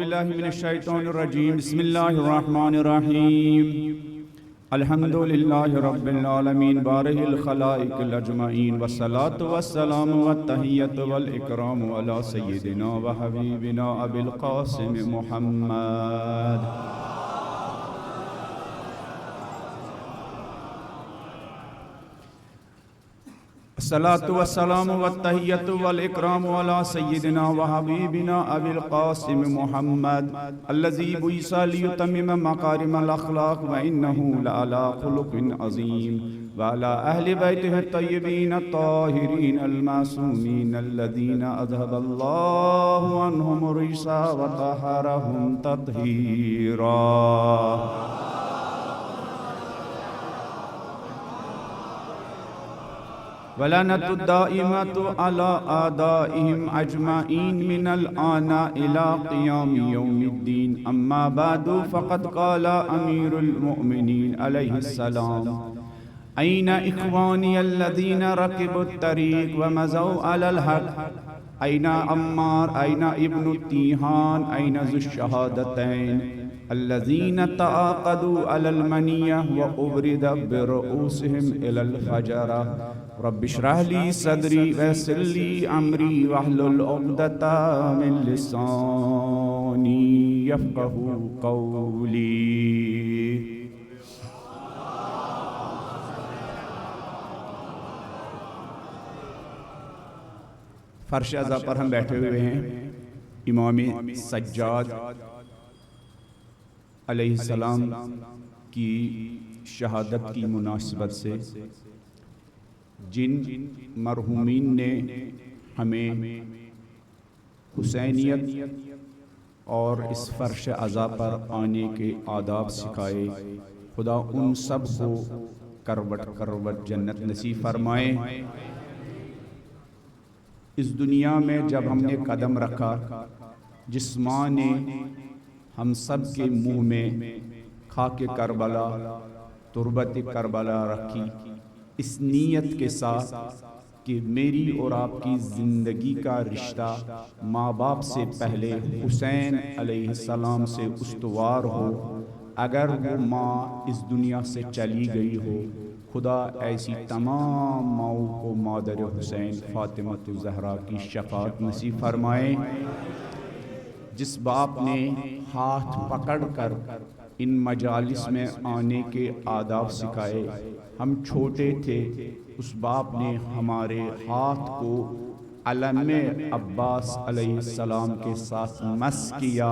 باللہ من الشیطان الرجیم بسم اللہ الرحمن الرحیم الحمدللہ رب العالمین بارئ الخلائق اجمعین والصلاة والسلام والتحیۃ والاکرام علی سیدنا و حبیبنا ابی القاسم محمد الصلاة والسلام والتحیۃ والاکرام علی سیدنا و حبیبنا ابی القاسم محمد الذی بعث لیتمم مکارم الاخلاق وانہ لعلی خلق عظیم وعلی اہل بیتہ الطیبین الطاہرین المعصومین الذین اذھب اللہ عنہم الرجس وطہرہم تطہیرا وَلَنَتُ الدَّائِمَةُ عَلَىٰ آدَائِهِمْ أَجْمَعِينَ مِنَ الْآنَ إِلَىٰ قِيَامِ يَوْمِ الدِّينِ أَمَّا بَعْدُ فَقَدْ قَالَ أَمِيرُ الْمُؤْمِنِينَ عَلَيْهِ السَّلَامُ أَيْنَ إِخْوَانِيَ الَّذِينَ رَكِبُوا الطَّرِيقَ وَمَضَوْا عَلَى الْحَقِّ أَيْنَ عَمَّارُ أَيْنَ ابْنُ التِّيهَانِ أَيْنَ ذُو الشَّهَادَتَيْنِ الذين تعاقدوا على المنية وأبرد برؤوسهم إلى الفجرة رب اشرح لي صدري ويسر لي أمري واحلل عقدة من لساني يفقهوا قولي فرش عزا پر ہم بیٹھے ہوئے ہیں امام سجاد علیہ السلام کی شہادت کی مناسبت سے جن مرحومین نے ہمیں حسینیت اور اس فرش عزا پر آنے کے آداب سکھائے، خدا ان سب کو کروٹ کروٹ جنت نصیب فرمائے۔ اس دنیا میں جب ہم نے قدم رکھا، جس ماں نے ہم سب کے منہ میں خاک کربلا تربت کربلا رکھی، اس نیت کے ساتھ کہ میری اور آپ کی زندگی کا رشتہ ماں باپ سے پہلے حسین علیہ السلام سے استوار ہو، اگر وہ ماں اس دنیا سے چلی گئی ہو، خدا ایسی تمام ماؤں کو مادر حسین فاطمہ الزہرا کی شفاعت نصیب فرمائے۔ جس باپ نے ہاتھ پکڑ کر ان مجالس میں آنے کے آداب سکھائے، ہم چھوٹے تھے، اس باپ نے ہمارے ہاتھ کو علم عباس علیہ السلام کے ساتھ مس کیا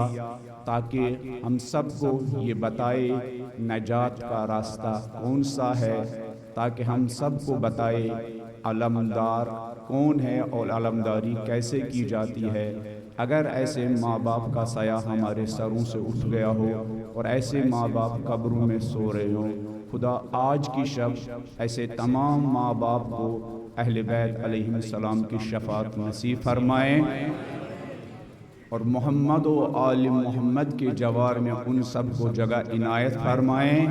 تاکہ ہم سب کو یہ بتائے نجات کا راستہ کون سا ہے، تاکہ ہم سب کو بتائے علمدار کون ہے اور علمداری کیسے کی جاتی ہے۔ اگر ایسے ماں باپ کا سایہ ہمارے سروں سے اٹھ گیا ہو اور ایسے ماں باپ قبروں میں سو رہے ہوں، خدا آج کی شب ایسے تمام ماں باپ کو اہل بیت علیہ السلام کی شفاعت نصیب فرمائے، اور محمد و آل محمد کے جوار میں ان سب کو جگہ عنایت فرمائے۔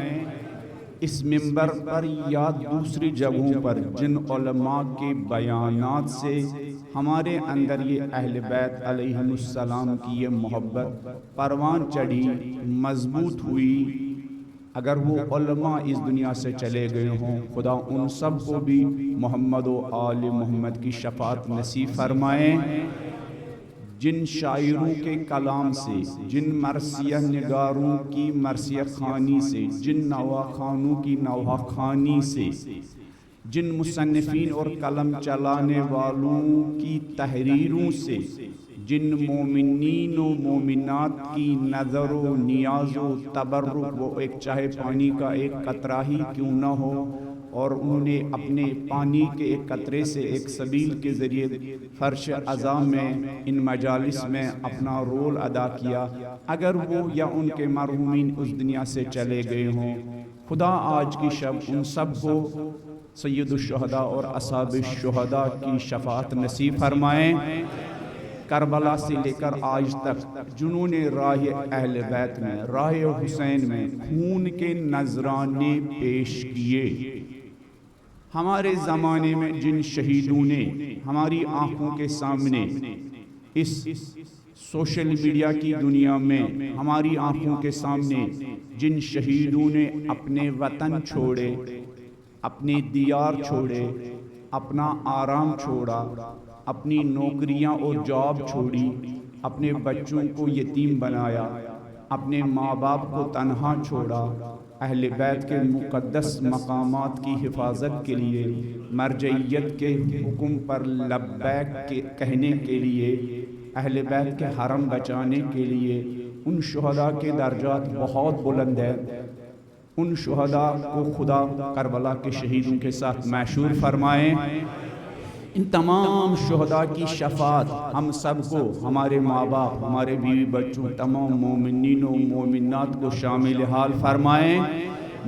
اس منبر پر یا دوسری جگہوں پر جن علماء کے بیانات سے ہمارے اندر یہ اہل بیت علیہ السلام کی یہ محبت پروان چڑھی، مضبوط ہوئی، اگر وہ علماء اس دنیا سے چلے گئے ہوں، خدا ان سب کو بھی محمد و آل محمد کی شفاعت نصیب فرمائے۔ جن شاعروں کے کلام سے، جن مرثیہ نگاروں کی مرثیہ خوانی سے، جن نواخوانوں کی نواخوانی سے، جن مصنفین اور قلم چلانے والوں کی تحریروں سے، جن مومنین و مومنات کی نظر و نیاز و تبرک، وہ ایک چاہے پانی کا ایک قطرہ ہی کیوں نہ ہو، اور انہوں نے اپنے پانی کے ایک قطرے سے ایک سبیل کے ذریعے فرش عزا میں ان مجالس میں اپنا رول ادا کیا، اگر وہ یا ان کے مرحومین اس دنیا سے چلے گئے ہوں، خدا آج کی شب ان سب کو سید الشہداء اور اصحاب الشہداء کی شفاعت نصیب فرمائیں۔ کربلا سے لے کر آج تک جنہوں نے راہ اہل بیت میں، راہ حسین میں خون کے نذرانے پیش کیے، ہمارے زمانے میں جن شہیدوں نے ہماری آنکھوں کے سامنے اس سوشل میڈیا کی دنیا میں ہماری آنکھوں کے سامنے جن شہیدوں نے اپنے وطن چھوڑے، اپنے دیار چھوڑے، اپنا آرام چھوڑا، اپنی نوکریاں اور جاب چھوڑی، اپنے بچوں کو یتیم بنایا، اپنے ماں باپ کو تنہا چھوڑا، اہل بیت کے مقدس مقامات کی حفاظت کے لیے، مرجعیت کے حکم پر لبیک کہنے کے لیے، اہل بیت کے حرم بچانے کے لیے، ان شہداء کے درجات بہت بلند ہیں۔ ان شہداء کو خدا کربلا کے شہیدوں کے ساتھ محشور فرمائیں۔ ان تمام شہداء کی شفاعت ہم سب کو، ہمارے ماں باپ، ہمارے بیوی بچوں، تمام مومنین و مومنات کو شامل حال فرمائیں۔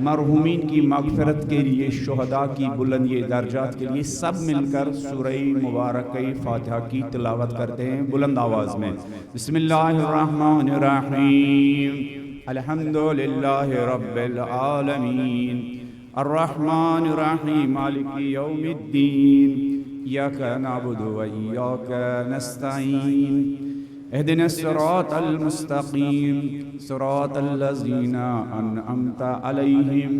مرحومین کی مغفرت کے لیے، شہداء کی بلندی درجات کے لیے سب مل کر سورہ مبارکہ فاتحہ کی تلاوت کرتے ہیں بلند آواز میں۔ بسم اللہ الرحمن الرحیم، الحمدللہ رب العالمین، الرحمن الرحیم، مالک یوم الدین، ایاک نعبد و ایاک نستعین، اہدنا الصراط المستقیم، صراط الذین انعمت علیہم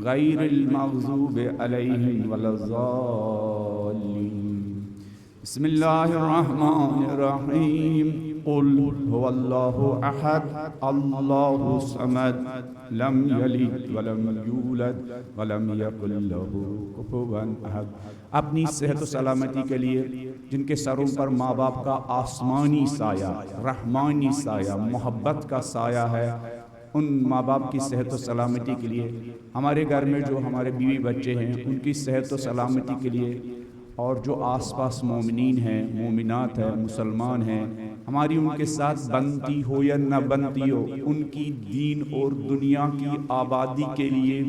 غیر المغضوب علیہم ولا الضالین۔ بسم اللہ الرحمن الرحیم، قل هو اللہ احد اللہ الصمد لم یلد ولم یولد ولم یکن لہ کفوا احد۔ اپنی صحت و سلامتی کے لیے جن کے سروں پر ماں باپ کا آسمانی سایہ، رحمانی سایہ، محبت کا سایہ ہے، ان ماں باپ کی صحت و سلامتی کے لیے، ہمارے گھر میں جو ہمارے بیوی بچے ہیں ان کی صحت و سلامتی کے لیے، اور جو آس پاس مومنین ہیں، مومنات ہیں، مسلمان ہیں، ہماری ان کے ساتھ بنتی ہو یا نہ بنتی ہو، ان کی دین اور دنیا کی آبادی کے لیے،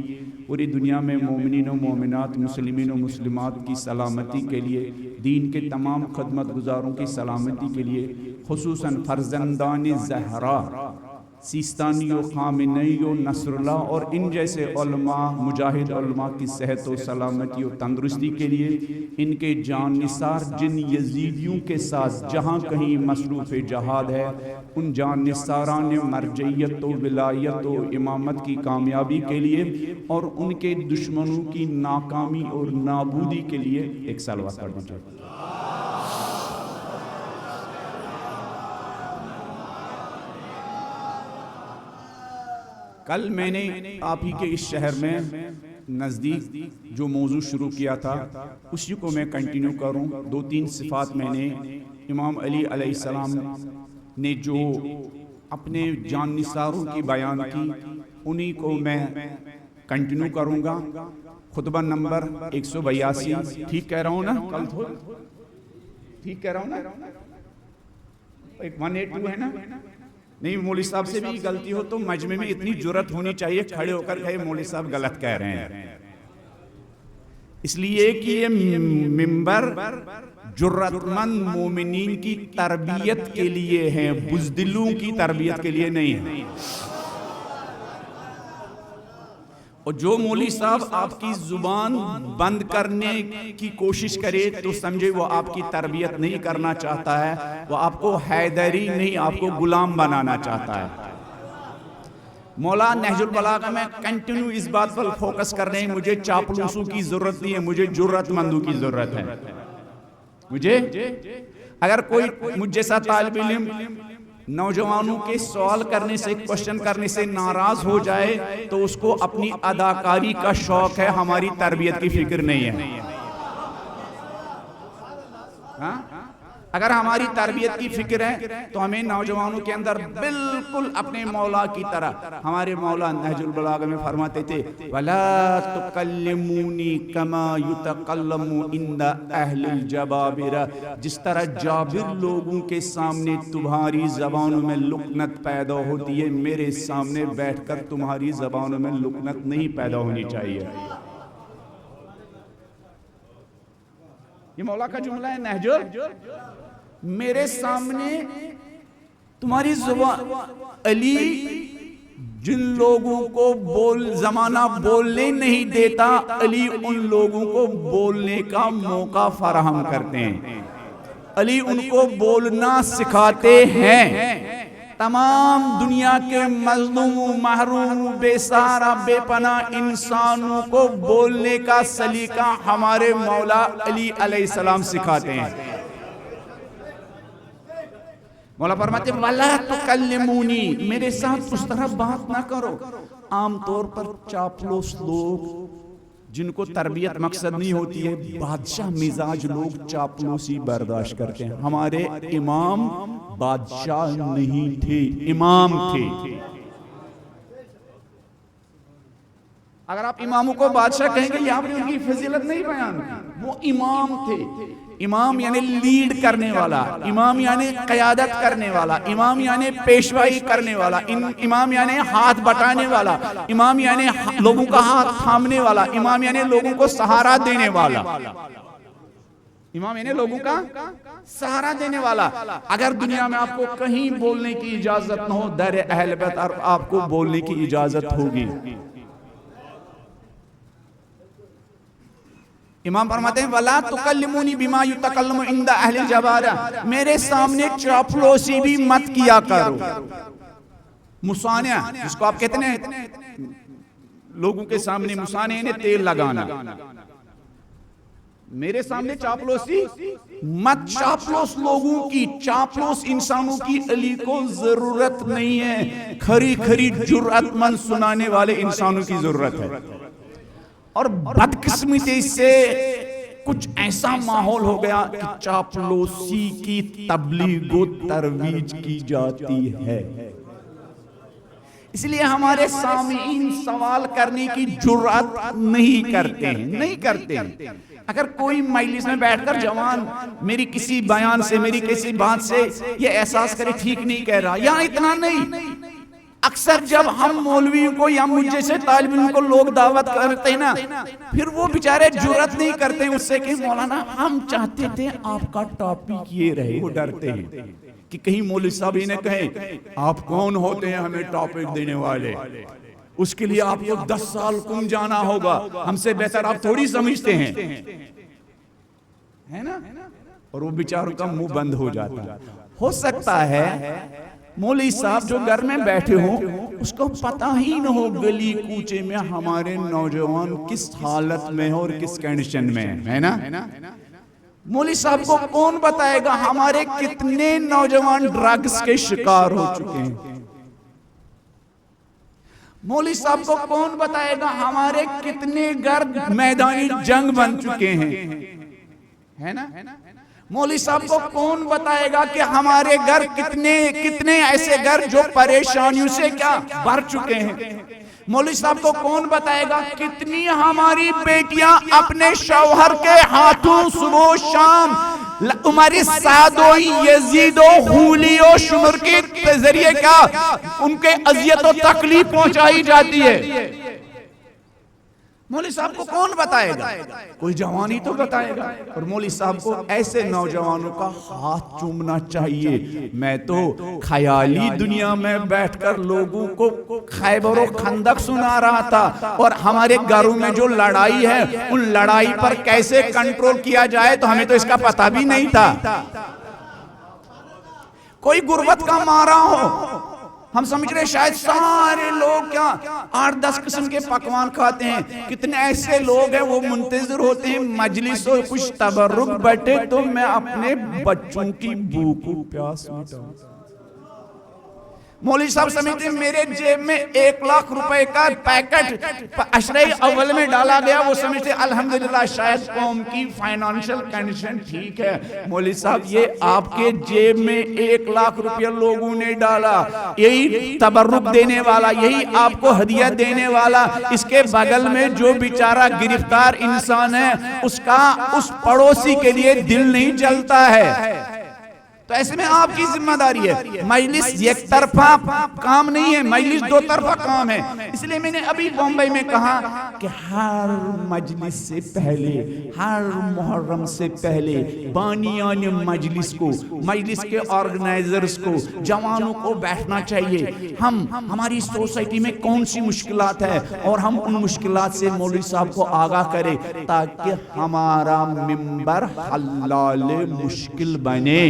پوری دنیا میں مومنین و مومنات، مسلمین و مسلمات کی سلامتی کے لیے، دین کے تمام خدمت گزاروں کی سلامتی کے لیے، خصوصاً فرزندان زہرا، سیستانی و خامنئی و نصر اللہ اور ان جیسے علماء، مجاہد علماء کی صحت و سلامتی و تندرستی کے لیے، ان کے جان نثار جن یزیدیوں کے ساتھ جہاں کہیں مصروف جہاد ہے، ان جان نثاران مرجعیت و ولایت و امامت کی کامیابی کے لیے اور ان کے دشمنوں کی ناکامی اور نابودی کے لیے ایک صلوات پڑھ دیجیے۔ کل میں نے آپ ہی کے اس شہر میں نزدیک جو موضوع شروع کیا تھا اسی کو میں کنٹینیو کروں۔ 2-3 صفات میں نے امام علی علیہ السلام نے جو اپنے جان نثاروں کی بیان کی، انہی کو میں کنٹینیو کروں گا۔ خطبہ نمبر 182، ٹھیک کہہ رہا ہوں نا؟ کل تو ٹھیک کہہ رہا ہوں نا؟ 182 ہے نا؟ نہیں، مولوی صاحب سے بھی غلطی ہو تو مجمع میں اتنی جرت ہونی چاہیے کھڑے ہو کر کہے مولوی صاحب غلط کہہ رہے ہیں، اس لیے کہ یہ منبر جرت مند مومنین کی تربیت کے لیے ہے، بزدلوں کی تربیت کے لیے نہیں ہے۔ اور جو مولوی صاحب آپ کی زبان بند کرنے کی کوشش کرے تو سمجھے وہ آپ کی تربیت نہیں کرنا چاہتا ہے، وہ آپ کو حیدری نہیں، آپ کو غلام بنانا چاہتا ہے۔ مولا نہج البلاغہ میں کنٹینیو اس بات پر فوکس کر رہے ہیں، مجھے چاپلوسوں کی ضرورت نہیں ہے، مجھے جرت مندوں کی ضرورت ہے۔ مجھے اگر کوئی مجھ جیسا طالب علم نوجوانوں کے سوال کرنے سے، کوشچن کرنے سے ناراض ہو جائے تو اس کو اپنی اداکاری کا شوق ہے، ہماری تربیت کی فکر نہیں ہے۔ اگر ہماری تربیت کی فکر ہے تو ہمیں نوجوانوں کے اندر بالکل اپنے مولا کی طرح، ہمارے مولا نہج البلاغہ میں فرماتے تھے وَلَا تُكَلِّمُونِي كَمَا يُتَقَلَّمُ عِنْدَ أَهْلِ الْجَبَابِرَ، جس طرح جابر لوگوں کے سامنے تمہاری زبانوں میں لکنت پیدا ہوتی ہے، میرے سامنے بیٹھ کر تمہاری زبانوں میں لکنت نہیں پیدا ہونی چاہیے۔ یہ مولا کا جملہ ہے نہج، میرے سامنے تمہاری زبان، علی جن لوگوں کو زمانہ بولنے نہیں دیتا، علی ان لوگوں کو بولنے کا موقع فراہم کرتے ہیں۔ علی ان کو بولنا سکھاتے ہیں۔ تمام دنیا کے مظلوم، محروم، بے سہارا، بے پناہ انسانوں کو بولنے کا سلیقہ ہمارے مولا علی علیہ السلام سکھاتے ہیں۔ مولا فرماتے ہیں وَلَا تُكَلِّمُونِي، میرے ساتھ اس طرح بات نہ کرو۔ عام طور پر چاپلوس لوگ جن کو تربیت مقصد نہیں ہوتی ہے، بادشاہ مزاج لوگ چاپلوسی برداشت کرتے ہیں۔ ہمارے امام بادشاہ نہیں تھے، امام تھے۔ اگر آپ اماموں کو بادشاہ کہیں گے، آپ نے ان کی فضیلت نہیں بیان کی، وہ امام تھے۔ امام یعنی لیڈ کرنے والا، امام یعنی قیادت کرنے والا، امام یعنی پیشوائی کرنے والا، امام یعنی ہاتھ بٹانے والا، امام یعنی لوگوں کا ہاتھ تھامنے والا، امام یعنی لوگوں کو سہارا دینے والا، امام یعنی لوگوں کا سہارا دینے والا۔ اگر دنیا میں آپ کو کہیں بولنے کی اجازت نہ ہو، در اہل بیت آپ کو بولنے کی اجازت ہوگی۔ امام فرماتے ہیں وَلَا تُكَلِّمُونِي بِمَا يُتَكَلَّمُ عِنْدَ أَهْلِ الْجَبَارَةِ، میرے سامنے چاپلوسی بھی مت کیا کرو۔ مسانیہ جس کو آپ کہتے ہیں لوگوں کے سامنے، مسانیہ نے تیل لگانا، میرے سامنے چاپلوسی مت، چاپلوس لوگوں کی، چاپلوس انسانوں کی علی کو ضرورت نہیں ہے، کھری کھری جرأت مند سنانے والے انسانوں کی ضرورت ہے۔ اور بدقسمتی سے کچھ ایسا ماحول ہو گیا کہ چاپلوسی کی تبلیغ و ترویج کی جاتی ہے۔ اس لیے ہمارے سامعین سوال کرنے کی جرأت نہیں کرتے ہیں۔ اگر کوئی مجلس میں بیٹھ کر جوان میری کسی بیان سے، میری کسی بات سے یہ احساس کرے ٹھیک نہیں کہہ رہا، یا اتنا نہیں، اکثر جب ہم مولویوں کو یا مجھ جیسے طالب علم کو لوگ دعوت کرتے ہیں نا، پھر وہ بیچارے جرأت نہیں کرتے ہیں اس سے کہ مولانا ہم چاہتے تھے آپ کا ٹاپک یہ رہے۔ وہ ڈرتے ہیں کہ کہیں مولوی صاحب انہیں کہیں آپ کون ہوتے ہیں ہمیں ٹاپک دینے والے، اس کے لیے آپ کو 10 سال کم جانا ہوگا، ہم سے بہتر آپ تھوڑی سمجھتے ہیں، ہے نا؟ اور وہ بیچاروں کا منہ بند ہو جاتا ہے۔ ہو سکتا ہے مولوی صاحب جو گھر میں بیٹھے ہوں اس کو پتہ ہی نہ ہو گلی کوچے میں ہمارے نوجوان کس حالت میں اور کس کنڈیشن میں ہے نا۔ مولوی صاحب کو کون بتائے گا ہمارے کتنے نوجوان ڈرگز کے شکار ہو چکے ہیں؟ مولوی صاحب کو کون بتائے گا ہمارے کتنے گھر میدانی جنگ بن چکے ہیں، ہے نا؟ مولوی صاحب کو کون بتائے گا کہ ہمارے گھر کتنے ایسے گھر جو پریشانیوں سے کیا بھر چکے ہیں؟ مولوی صاحب کو کون بتائے گا کتنی ہماری بیٹیاں اپنے شوہر کے ہاتھوں صبح و شام عمر سعد و یزید و حولی و شمر کے ذریعے کیا ان کے اذیت و تکلیف پہنچائی جاتی ہے؟ مولوی صاحب کو کون بتائے گا؟ کوئی جوانی تو بتائے گا۔ اور مولوی صاحب کو ایسے نوجوانوں کا ہاتھ چومنا چاہیے۔ میں تو خیالی دنیا میں بیٹھ کر لوگوں کو خیبر و خندق سنا رہا تھا، اور ہمارے گھروں میں جو لڑائی ہے ان لڑائی پر کیسے کنٹرول کیا جائے تو ہمیں تو اس کا پتہ بھی نہیں تھا۔ کوئی غربت کا مارا ہو، ہم سمجھ رہے شاید سارے لوگ کیا 8-10 قسم کے پکوان کھاتے ہیں، کتنے ایسے لوگ ہیں وہ منتظر ہوتے ہیں مجلس و کچھ تبرک بیٹھے تو میں اپنے بچوں کی بھوک و پیاس مٹاؤں۔ مولوی صاحب سمجھتے ہیں میرے جیب میں 1 لاکھ روپے کا پیکٹ عشرہ اول میں ڈالا گیا، وہ سمجھتے ہیں الحمدللہ شاید قوم کی فائنانشل کنڈیشن ٹھیک ہے۔ مولوی صاحب یہ آپ کے جیب میں 1 لاکھ روپیہ لوگوں نے ڈالا، یہی تبرک دینے والا، یہی آپ کو ہدیہ دینے والا، اس کے بغل میں جو بیچارہ گرفتار انسان ہے اس کا اس پڑوسی کے لیے دل نہیں جلتا ہے۔ تو ایسے میں آپ کی ذمہ داری ہے. مجلس یک طرفہ کام نہیں ہے, مجلس دو طرفہ کام ہے. اس لیے میں نے ابھی بمبئی میں کہا کہ ہر مجلس سے پہلے, ہر محرم سے پہلے بانیان مجلس کو, مجلس کے آرگنائزرز کو, جوانوں کو بیٹھنا چاہیے. ہماری سوسائٹی میں کون سی مشکلات ہے اور ہم ان مشکلات سے مولوی صاحب کو آگاہ کریں تاکہ ہمارا منبر حلال مشکل بنے.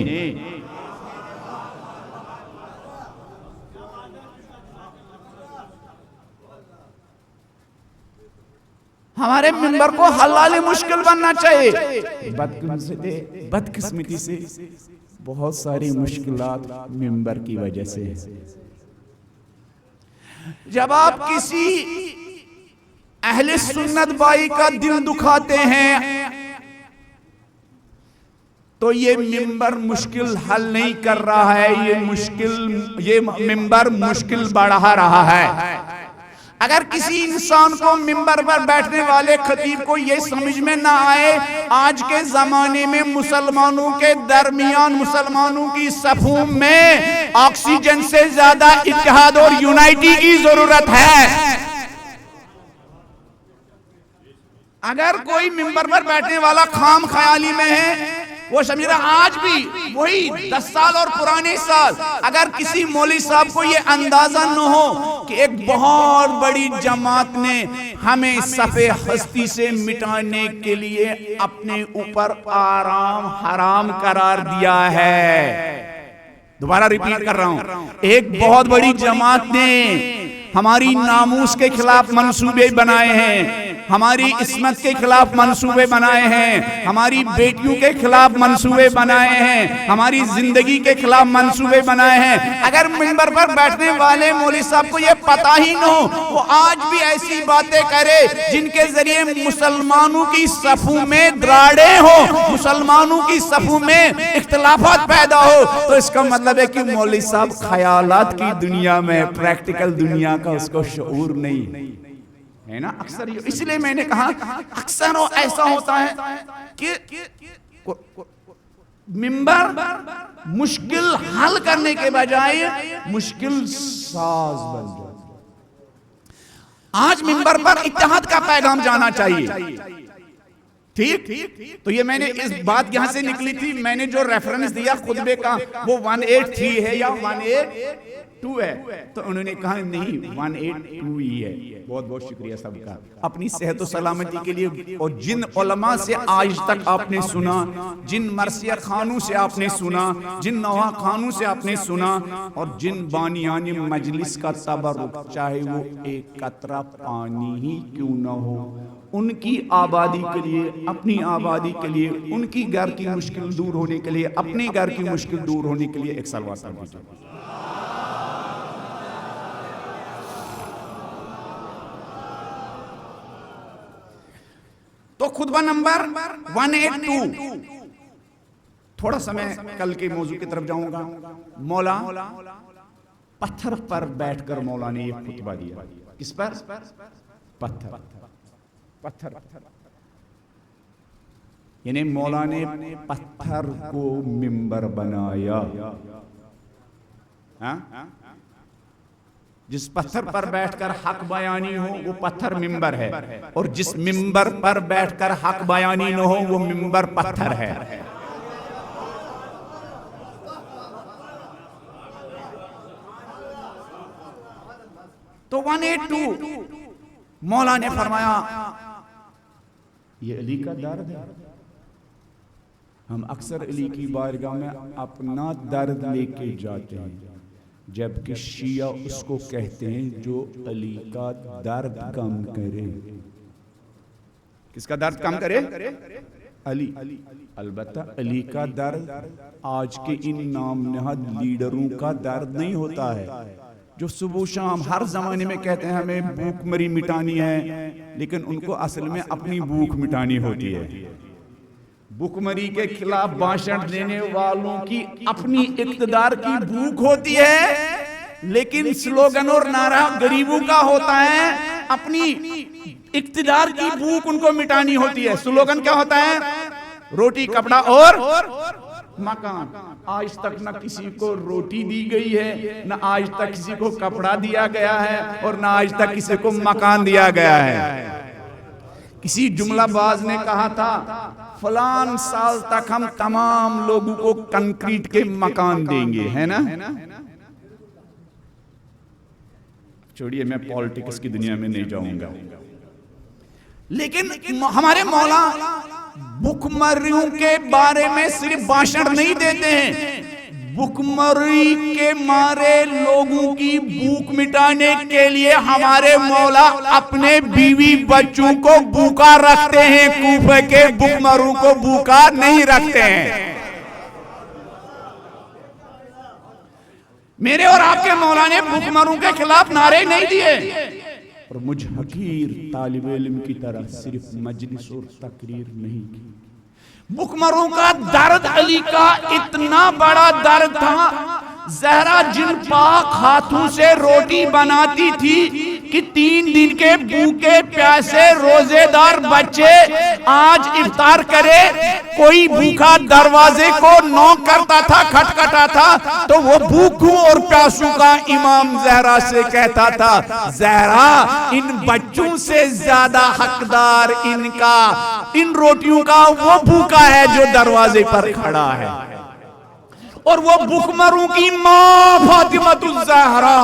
ہمارے منبر کو حلال مشکل بننا چاہیے. بدقسمتی سے بہت ساری مشکلات منبر کی وجہ سے. جب آپ کسی اہل سنت بھائی کا دل دکھاتے ہیں تو یہ منبر مشکل حل نہیں کر رہا ہے, یہ منبر مشکل بڑھا رہا ہے. اگر کسی انسان کو منبر پر بیٹھنے والے خطیب کو یہ سمجھ میں نہ آئے آج کے زمانے میں مسلمانوں کے درمیان, مسلمانوں کی صفوں میں آکسیجن سے زیادہ اتحاد اور یونائٹی کی ضرورت ہے. اگر کوئی منبر پر بیٹھنے والا خام خیالی میں ہے, وہ سمجھ رہا آج بھی وہی 10 سال اور پرانے سال. اگر کسی مولوی صاحب کو یہ اندازہ نہ ہو کہ ایک بہت بڑی جماعت نے ہمیں صف ہستی سے مٹانے کے لیے اپنے اوپر آرام حرام قرار دیا ہے, دوبارہ ریپیٹ کر رہا ہوں, ایک بہت بڑی جماعت نے ہماری ناموس کے خلاف منصوبے بنائے ہیں, ہماری عصمت کے خلاف منصوبے بنائے ہیں, ہماری بیٹیوں کے خلاف منصوبے بنائے ہیں, ہماری زندگی کے خلاف منصوبے بنائے ہیں. اگر منبر پر بیٹھنے والے مولوی صاحب کو یہ پتہ ہی نہ ہو, وہ آج بھی ایسی باتیں کرے جن کے ذریعے مسلمانوں کی صفوں میں دراڑیں ہو, مسلمانوں کی صفوں میں اختلافات پیدا ہو, تو اس کا مطلب ہے کہ مولوی صاحب خیالات کی دنیا میں, پریکٹیکل دنیا کا اس کو شعور نہیں ہے نا. اکثر اس لیے میں نے کہا اکثر ایسا ہوتا ہے کہ منبر مشکل حل کرنے کے بجائے مشکل ساز بن جاتا. آج منبر پر اتحاد کا پیغام جانا چاہیے. ٹھیک, تو یہ میں نے اس بات یہاں سے نکلی تھی. میں نے جو ریفرنس دیا خطبے کا وہ 183 ہے یا 182 ہے, تو انہوں نے کہا نہیں 182 ہی ہے. بہت بہت شکریہ سب کا, اپنی صحت و سلامتی کے لیے. اور جن علماء سے آج تک آپ نے سنا, جن مرثیہ خانوں سے آپ نے سنا, جن نوحہ خانوں سے آپ نے سنا, اور جن بانیان مجلس کا تبرک چاہے وہ ایک قطرہ پانی ہی کیوں نہ ہو, ان کی آبادی کے لیے, اپنی آبادی کے لیے, ان کی گھر کی مشکل دور ہونے کے لیے, اپنے گھر کی مشکل دور ہونے کے لیے ایک صلوات پڑھ دیجیے. تو خطبہ نمبر 182. تھوڑا سا میں کل کے موضوع کی طرف جاؤں گا. مولا پتھر پر بیٹھ کر مولا نے یہ خطبہ دیا. کس پر؟ پتھر. یعنی مولا نے پتھر کو منبر بنایا. جس پتھر پر بیٹھ کر حق بیانی ہو وہ پتھر منبر ہے, اور جس منبر پر بیٹھ کر حق بیانی نہ ہو وہ منبر پتھر ہے. تو 182 مولا نے فرمایا یہ علی کا درد ہے. ہم اکثر علی کی بارگاہ میں اپنا درد لے کے جاتے ہیں, جبکہ شیعہ اس کو کہتے ہیں جو علی کا درد کم کرے. کس کا درد کم کرے؟ علی. البتہ علی کا درد آج کے ان نام نہاد لیڈروں کا درد نہیں ہوتا ہے, جو صبح و شام ہر زمانے میں کہتے ہیں ہمیں بھوک مری مٹانی ہے, لیکن ان کو اصل میں اپنی بھوک مٹانی ہوتی ہے. بھوک مری کے خلاف بھاشن دینے والوں کی اپنی اقتدار کی بھوک ہوتی ہے, لیکن سلوگن اور نعرہ غریبوں کا ہوتا ہے, اپنی اقتدار کی بھوک ان کو مٹانی ہوتی ہے. سلوگن کیا ہوتا ہے؟ روٹی کپڑا اور مکان. آج تک نہ کسی کو روٹی دی گئی ہے، نہ آج تک کسی کو کپڑا دیا گیا ہے، اور نہ آج تک کسی کو مکان دیا گیا ہے. کسی جملہ باز نے کہا تھا فلان سال تک ہم تمام لوگوں کو کنکریٹ کے مکان دیں گے، ہے نا. چھوڑیے، میں پالیٹکس کی دنیا میں نہیں جاؤں گا. لیکن ہمارے مولا بھوکمریوں کے بارے میں صرف بھاشن نہیں دیتے ہیں، بھوکمری کے مارے لوگوں کی بھوک مٹانے کے لیے ہمارے مولا اپنے بیوی بچوں کو بھوکا رکھتے ہیں. کوفہ کے بھوکمروں کو بھوکا نہیں رکھتے ہیں. میرے اور آپ کے مولا نے بھوکمروں کے خلاف نعرے نہیں دیے، اور مجھ حقیر طالب علم کی طرح صرف مجلس اور تقریر نہیں کی. بھوکمروں کا درد علی کا اتنا بڑا درد تھا، زہرا جن پاک ہاتھوں سے روٹی بناتی تھی کہ 3 دن کے بھوکے پیاسے روزے دار بچے آج افطار کرے، کوئی بھوکا دروازے کو نوک کرتا تھا، کھٹکھٹا تھا، تو وہ بھوکوں اور پیاسوں کا امام زہرا سے کہتا تھا زہرا ان بچوں سے زیادہ حقدار ان روٹیوں کا وہ بھوکا ہے جو دروازے پر کھڑا ہے. اور وہ بھوکمروں کی ماں فاطمۃ الزہرا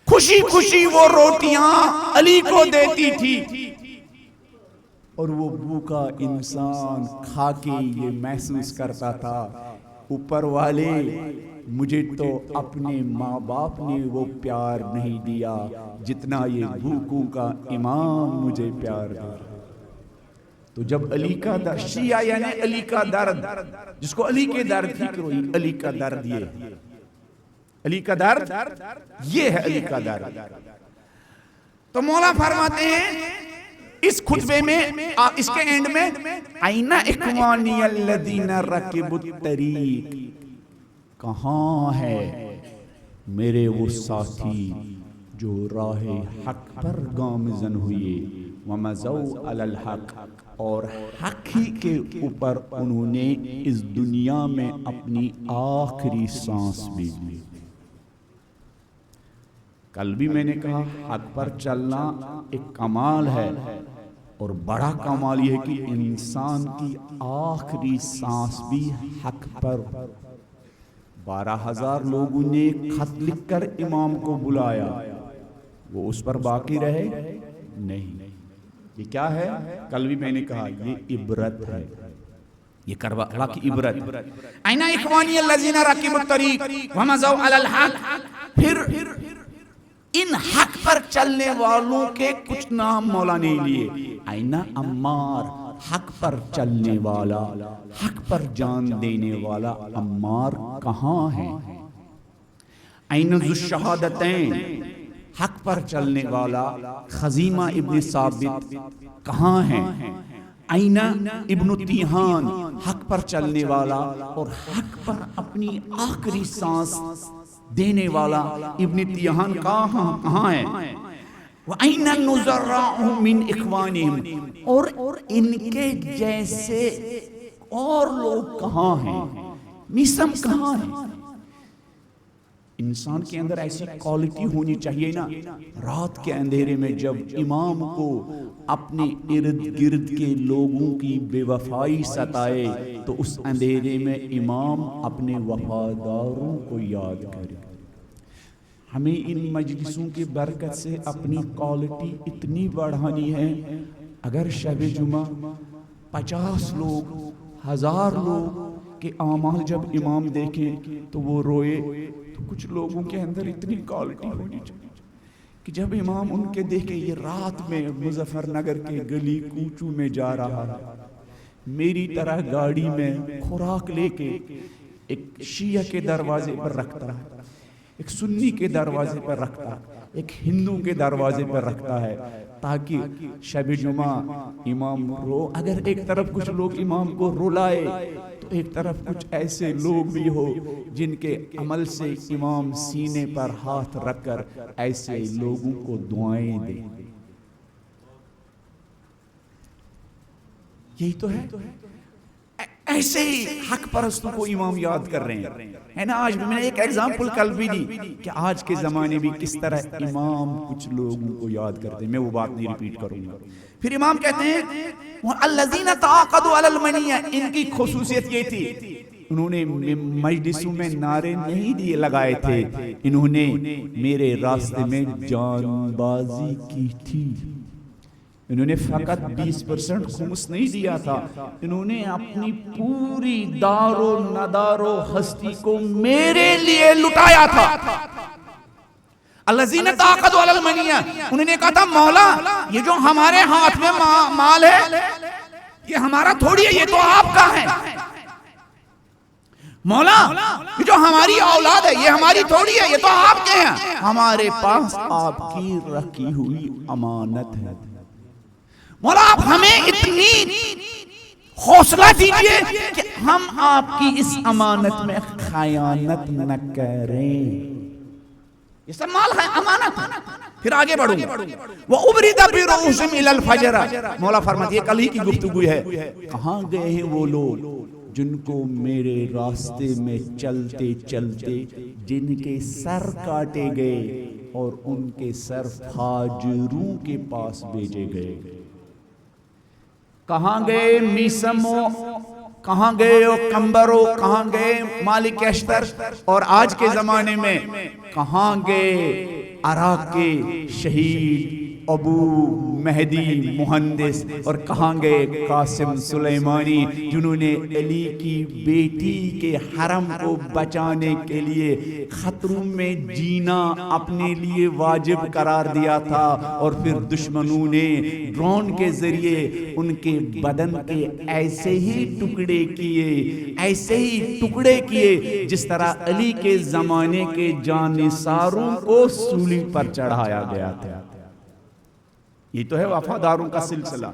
خوشی خوشی وہ روٹیاں علی کو دیتی تھی، اور وہ بھوکا انسان کھا کے یہ محسوس کرتا تھا اوپر والے مجھے تو اپنے ماں باپ نے وہ پیار نہیں دیا جتنا یہ بھوکوں کا امام مجھے پیار دیا. تو جب علی کا درد، شیعہ یعنی علی کا درد، جس کو علی کے درد فکر ہوئی، علی کا درد یہ، علی کا درد یہ ہے، علی کا درد. تو مولا فرماتے ہیں اس خطبے میں، اس کے اینڈ میں، اَيْنَ إِخْوَانِيَ الَّذِينَ رَكِبُوا الطَّرِيقَ، کہاں ہے میرے وہ ساتھی جو راہ حق پر گامزن ہوئے، وَمَزَوْا عَلَى الْحَقِّ، اور حق ہی کے اوپر انہوں نے اس دنیا میں اپنی آخری سانس بھی لی. کل بھی میں نے کہا حق پر چلنا ایک کمال ہے، اور بڑا کمال یہ ہے کہ انسان کی آخری سانس بھی حق پر. 12,000 لوگوں نے خط لکھ کر امام کو بلایا، وہ اس پر باقی رہے نہیں. یہ کیا ہے؟ کل بھی میں نے کہا یہ عبرت ہے، یہ کربلا کی عبرت. اَيْنَ إِخْوَانِيَ الَّذِينَ رَكِبُوا الطَّرِيقَ وَمَزَوْا عَلَى الْحَقِّ. پھر ان حق پر چلنے والوں کے کچھ نام مولا نے لیے. اَيْنَ عَمَّارُ، حق پر چلنے والا، حق پر جان دینے والا عمار کہاں ہے؟ اَيْنَ ذُو الشَّهَادَتَيْنِ، حق پر چلنے والا خزیمہ ابن ثابت کہاں ہے؟ اَيْنَ ابن تیہان، حق پر چلنے والا اور حق پر اپنی آخری سانس دینے والا ابن تیہان کہاں ہے؟ وَأَيْنَ النُّزَرَّاءُ مِنْ إِخْوَانِهِمْ، اور ان کے جیسے اور لوگ کہاں ہیں؟ میسم کہاں ہے؟ انسان کے اندر ایسی کوالٹی ہونی چاہیے نا، رات کے اندھیرے میں جب امام کو اپنے ارد گرد کے لوگوں کی بے وفائی ستائے تو اس اندھیرے میں امام اپنے وفاداروں کو یاد کرے. ہمیں ان مجلسوں کی برکت سے اپنی کوالٹی اتنی بڑھانی ہے. اگر شب جمعہ 50 لوگ، 1000 لوگ کے اعمال جب امام دیکھیں تو وہ روئے، تو کچھ لوگوں کے اندر اتنی کوالٹی ہونی چاہیے کہ جب امام ان کے دیکھیں یہ رات میں مظفر نگر کے گلی کوچوں میں جا رہا ہے، میری طرح گاڑی میں خوراک لے کے ایک شیعہ کے دروازے پر رکھتا ہے، ایک سنی کے دروازے پر رکھتا ہے، ایک ہندو کے دروازے پر رکھتا ہے، تاکہ شب جمعہ امام رو. اگر ایک طرف کچھ لوگ امام کو رلائے تو ایک طرف کچھ ایسے لوگ بھی ہو جن کے عمل سے امام سینے پر ہاتھ رکھ کر ایسے لوگوں کو دعائیں دے. یہی تو ہے. ایسے ہی حق پرستوں کو امام یاد کر رہے ہیں، ہے نا؟ آج بھی میں نے ایک ایگزامپل کل بھی دی کہ آج کے زمانے بھی کس طرح امام کچھ لوگوں کو یاد کرتے ہیں، میں وہ بات نہیں ریپیٹ کروں گا۔ پھر امام کہتے ہیں الذین تعاقدوا علی المنیہ، ان کی خصوصیت یہ تھی انہوں نے مجلسوں میں نعرے نہیں لگائے تھے، انہوں نے میرے راستے میں جان بازی کی تھی، انہوں نے فقط 20% خمس نہیں دیا تھا، انہوں نے اپنی پوری دار و ندار و ہستی کو میرے لیے لٹایا تھا۔ الذین تعاقدوا علی المنیہ، انہوں نے کہا تھا مولا یہ جو ہمارے ہاتھ میں مال ہے یہ ہمارا تھوڑی ہے، یہ تو آپ کا ہے، مولا یہ جو ہماری اولاد ہے یہ ہماری تھوڑی ہے، یہ تو آپ کے ہیں، ہمارے پاس آپ کی رکھی ہوئی امانت ہے، مولا آپ ہمیں اتنی حوصلہ دیجئے کہ ہم آپ کی اس امانت میں خیانت نہ کریں، یہ سب مال ہے، امانت۔ پھر آگے بڑھوں وَأُبْرِدَ بِرُؤُوسِهِمْ إِلَى الْفَجْرِ، مولا فرماتے یہ کل ہی کی گفتگو ہے، کہاں گئے ہیں وہ لوگ جن کو میرے راستے میں چلتے چلتے جن کے سر کاٹے گئے اور ان کے سر فاجروں کے پاس بھیجے گئے، کہاں گئے میسمو، کہاں گئے کمبرو، کہاں گئے مالک اشتر، اور آج کے زمانے میں کہاں گئے عراق کے شہید ابو مہدی مہندس، اور کہاں گئے قاسم سلیمانی جنہوں نے علی کی بیٹی کے حرم کو بچانے کے لیے خطروں میں جینا اپنے لیے واجب قرار دیا تھا، اور پھر دشمنوں نے ڈرون کے ذریعے ان کے بدن کے ایسے ہی ٹکڑے کیے، ایسے ہی ٹکڑے کیے جس طرح علی کے زمانے کے جانثاروں کو سولی پر چڑھایا گیا تھا۔ یہ تو ہے وفاداروں کا سلسلہ،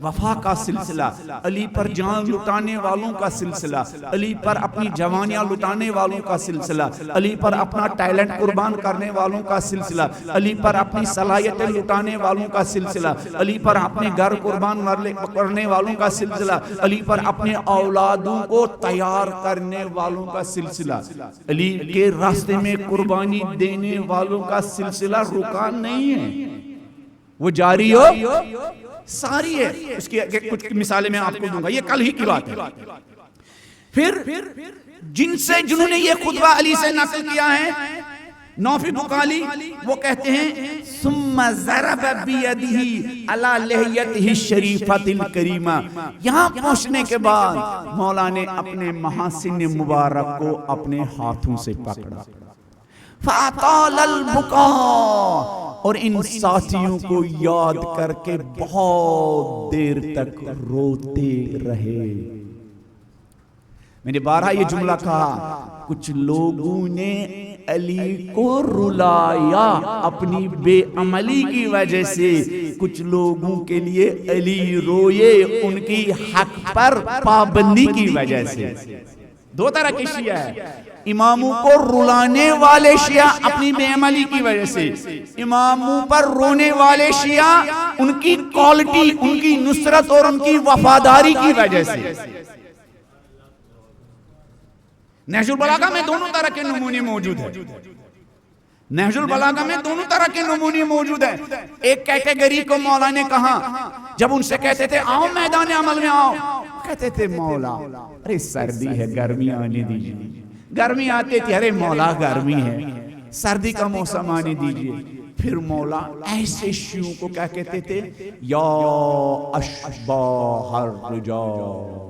وفا کا سلسلہ، علی پر جان لٹانے والوں کا سلسلہ، علی پر اپنی جوانیاں لٹانے والوں کا سلسلہ، علی پر اپنا ٹیلنٹ قربان کرنے والوں کا سلسلہ، علی پر اپنی صلاحیتیں لٹانے والوں کا سلسلہ، علی پر اپنے گھر قربان کرنے والوں کا سلسلہ، علی پر اپنے اولادوں کو تیار کرنے والوں کا سلسلہ، علی کے راستے میں قربانی دینے والوں کا سلسلہ رکا نہیں ہے، وہ جاری ہو ساری ہے۔ اس کی کچھ مثالیں میں آپ کو دوں گا، یہ کل ہی کی بات ہے۔ پھر جنہوں نے یہ خطبہ علی سے نقل کیا ہے، نوفی بقالی وہ کہتے ہیں ثم ضرب بیدہ علی لحیتہ الشریفۃ الکریمہ، یہاں پہنچنے کے بعد مولا نے اپنے محاسن مبارک کو اپنے ہاتھوں سے پکڑا، فاطال البکا، اور ان ساتھیوں کو یاد کر کے بہت دیر تک روتے رہے۔ میں نے بارہا یہ جملہ کہا، کچھ لوگوں نے علی کو رلایا اپنی بے عملی کی وجہ سے، کچھ لوگوں کے لیے علی روئے ان کی حق پر پابندی کی وجہ سے۔ دو طرح کی شیعہ ہے، اماموں کو رلانے والے شیعہ اپنی بے عملی کی وجہ سے، اماموں پر رونے والے شیعہ ان کی کوالٹی، ان کی نصرت اور ان کی وفاداری کی وجہ سے۔ نہج البلاغہ میں دونوں طرح کے نمونے موجود ہیں، نہج البلاغہ میں دونوں طرح کے نمونے موجود ہیں۔ ایک کیٹیگری کو مولا نے کہا، جب ان سے کہتے تھے آؤ میدان عمل میں آؤ، کہتے تھے مولا ارے سردی ہے گرمی آنے دیجئے، گرمی آتے تھی ارے مولا گرمی ہے، سردی کا موسم آنے دیجئے۔ پھر مولا ایسے شیعوں کو کیا کہتے تھے، یا اشباح الرجال،